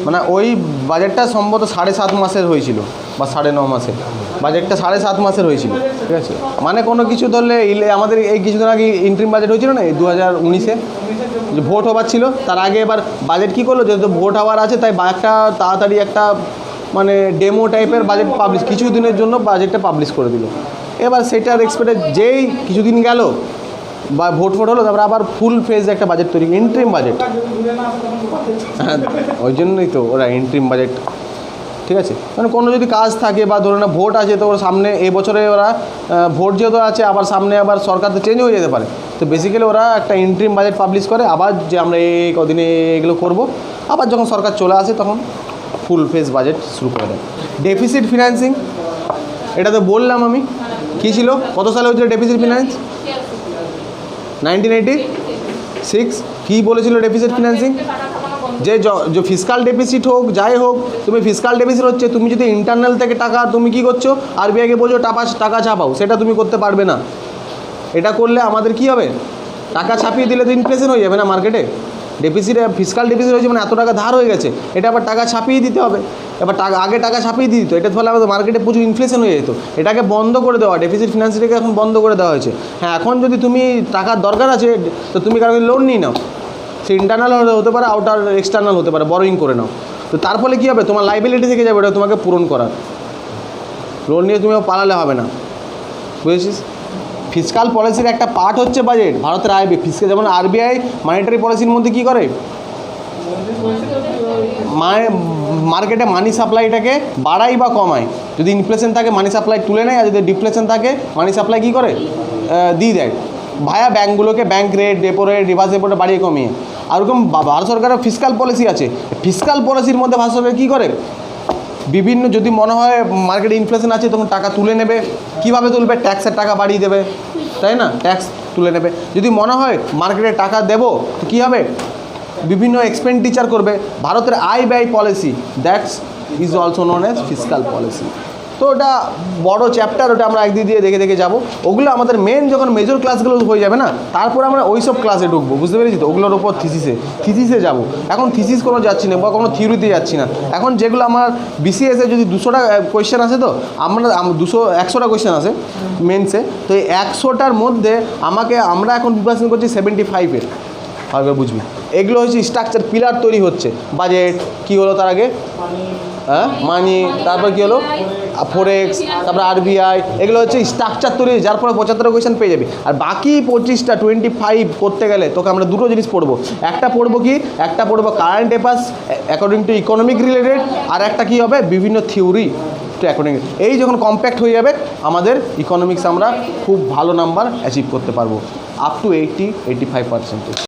মানে ওই বাজেটটা সম্ভবত 7.5 মাসের হয়েছিল বা 9.5 মাসের, বাজেটটা 7.5 মাসের হয়েছিল, ঠিক আছে। মানে কোনো কিছু ধরলে আমাদের এই কিছুদিন আগে ইন্ট্রিম বাজেট হয়েছিল না, 2019-এ যে ভোট হবার ছিল তার আগে এবার বাজেট কী করলো, যেহেতু ভোট হওয়ার আছে তাই একটা তাড়াতাড়ি একটা মানে ডেমো টাইপের বাজেট পাবলিশ, কিছু দিনের জন্য বাজেটটা পাবলিশ করে দিল। এবার সেটার এক্সপেক্টে যেই কিছুদিন গেল বা ভোট হলো, তারপরে আবার ফুল ফেজ একটা বাজেট তৈরি, ইন্ট্রিম বাজেট। হ্যাঁ, ওই জন্যই তো ওরা ইন্ট্রিম বাজেট, ঠিক আছে। মানে কোনো যদি কাজ থাকে বা ধরুন না ভোট আছে, তো ওর সামনে এবছরে ওরা ভোট যেহেতু আছে, আবার সামনে আবার সরকার তো চেঞ্জ হয়ে যেতে পারে, তো বেসিক্যালি ওরা একটা ইন্ট্রিম বাজেট পাবলিশ করে, আবার যে আমরা এই কদিনে এগুলো করব, আবার যখন সরকার চলে আসে তখন ফুল ফেজ বাজেট শুরু করে দেয়। ডেফিসিট ফিনান্সিং, এটা তো বললাম আমি, কী ছিল, কত সালে হয়েছিল ডেফিসিট ফিনান্স? 1986। কী বলেছিল ডেফিসিট ফিনান্সিং? যে ফিসকাল ডেফিসিট হোক যাই হোক, তুমি ফিসকাল ডেফিসিট হচ্ছে, তুমি যদি ইন্টারনাল থেকে টাকা তুমি কী করছো, আরবিআইকে বলছো টাকা ছাপাও, সেটা তুমি করতে পারবে না। এটা করলে আমাদের কি হবে, টাকা ছাপিয়ে দিলে তো ইনফ্লেশন হয়ে যাবে না মার্কেটে। ডেফিসিট, ফিসকাল ডেফিসিট হয়েছে মানে এত টাকা ধার হয়ে গেছে, এটা আবার টাকা ছাপিয়ে দিতে হবে। এবার আগে টাকা ছাপিয়ে দিত, এটা ফলে আমাদের মার্কেটে প্রচুর ইনফ্লেশন হয়ে যেত। এটাকে বন্ধ করে দেওয়া, ডেফিসিট ফিনান্সিংটাকে এখন বন্ধ করে দেওয়া হয়েছে। হ্যাঁ, এখন যদি তুমি টাকার দরকার আছে তো তুমি কারো লোন নিয়ে নাও, সে ইন্টারনাল হতে পারে, আউটার এক্সটার্নাল হতে পারে, বরোইং করে নাও। তো তার ফলে কী হবে, তোমার লাইবিলিটি থেকে যাবে, ওটা তোমাকে পূরণ করার। লোন নিয়ে তুমি পালালে হবে না, বুঝেছিস? ফিসকাল পলিসির একটা পার্ট হচ্ছে বাজেট। ভারতের আইবি ফিসকাল, যেমন আরবিআই মনিটারি পলিসির মধ্যে কী করে, মার্কেটে মানি সাপ্লাইটাকে বাড়ায় বা কমায়। যদি ইনফ্লেশন থাকে মানি সাপ্লাই তুলে নেয়, আর যদি ডিফ্লেশন থাকে মানি সাপ্লাই কী করে, দিয়ে দেয় ভায়া ব্যাঙ্কগুলোকে, bank rate, repo rate, reverse রেপোটা বাড়িয়ে কমিয়ে। আর ওরকম ভারত সরকারের ফিসকাল পলিসি আছে। ফিসকাল পলিসির মধ্যে ভারত সরকার কী করে, বিভিন্ন যদি মনে হয় মার্কেটে ইনফ্লেশন আছে তখন টাকা তুলে নেবে। কীভাবে তুলবে, ট্যাক্সের টাকা বাড়িয়ে দেবে, তাই না, ট্যাক্স তুলে নেবে। যদি মনে হয় মার্কেটে টাকা দেবো তো কী হবে, বিভিন্ন এক্সপেন্ডিচার করবে। ভারতের আয় ব্যয় policy, that's is also known as fiscal policy. তো ওটা বড় চ্যাপ্টার, ওটা আমরা একদিক দিয়ে দেখে দেখে যাবো। ওগুলো আমাদের মেন যখন মেজর ক্লাসগুলো হয়ে যাবে না, তারপর আমরা ওই সব ক্লাসে ঢুকবো, বুঝতে পেরেছি তো। ওগুলোর ওপর থিসিসে যাবো। এখন থিসিস কোনো যাচ্ছি না বা কোনো থিওরিতে যাচ্ছি না। এখন যেগুলো আমার বিসিএসে যদি 200টা কোয়েশ্চেন আসে, তো আমরা 100টা কোয়েশ্চেন আসে মেন্সে, তো এই 100টার মধ্যে আমরা এখন প্রিপারেশন করছি 75-এর। ভালো বুঝবি, এগুলো হচ্ছে স্ট্রাকচার, পিলার তৈরি হচ্ছে। বাজেট কী হলো তার আগে, হ্যাঁ মানি, তারপর কী হলো ফরেক্স, তারপর আরবিআই, এগুলো হচ্ছে স্ট্রাকচার তৈরি, যার ফলে 75 কোয়েশ্চেন পেয়ে যাবে। আর বাকি 25টা 25 করতে গেলে তোকে আমরা দুটো জিনিস পড়বো। একটা পড়বো কি, একটা পড়বো current affairs according to economic related, আর একটা কী হবে বিভিন্ন থিওরি টু অ্যাকর্ডিং। এই যখন কম্প্যাক্ট হয়ে যাবে আমাদের ইকোনমিক্স, আমরা খুব ভালো নাম্বার অ্যাচিভ করতে পারবো, আপ টু 80-85%।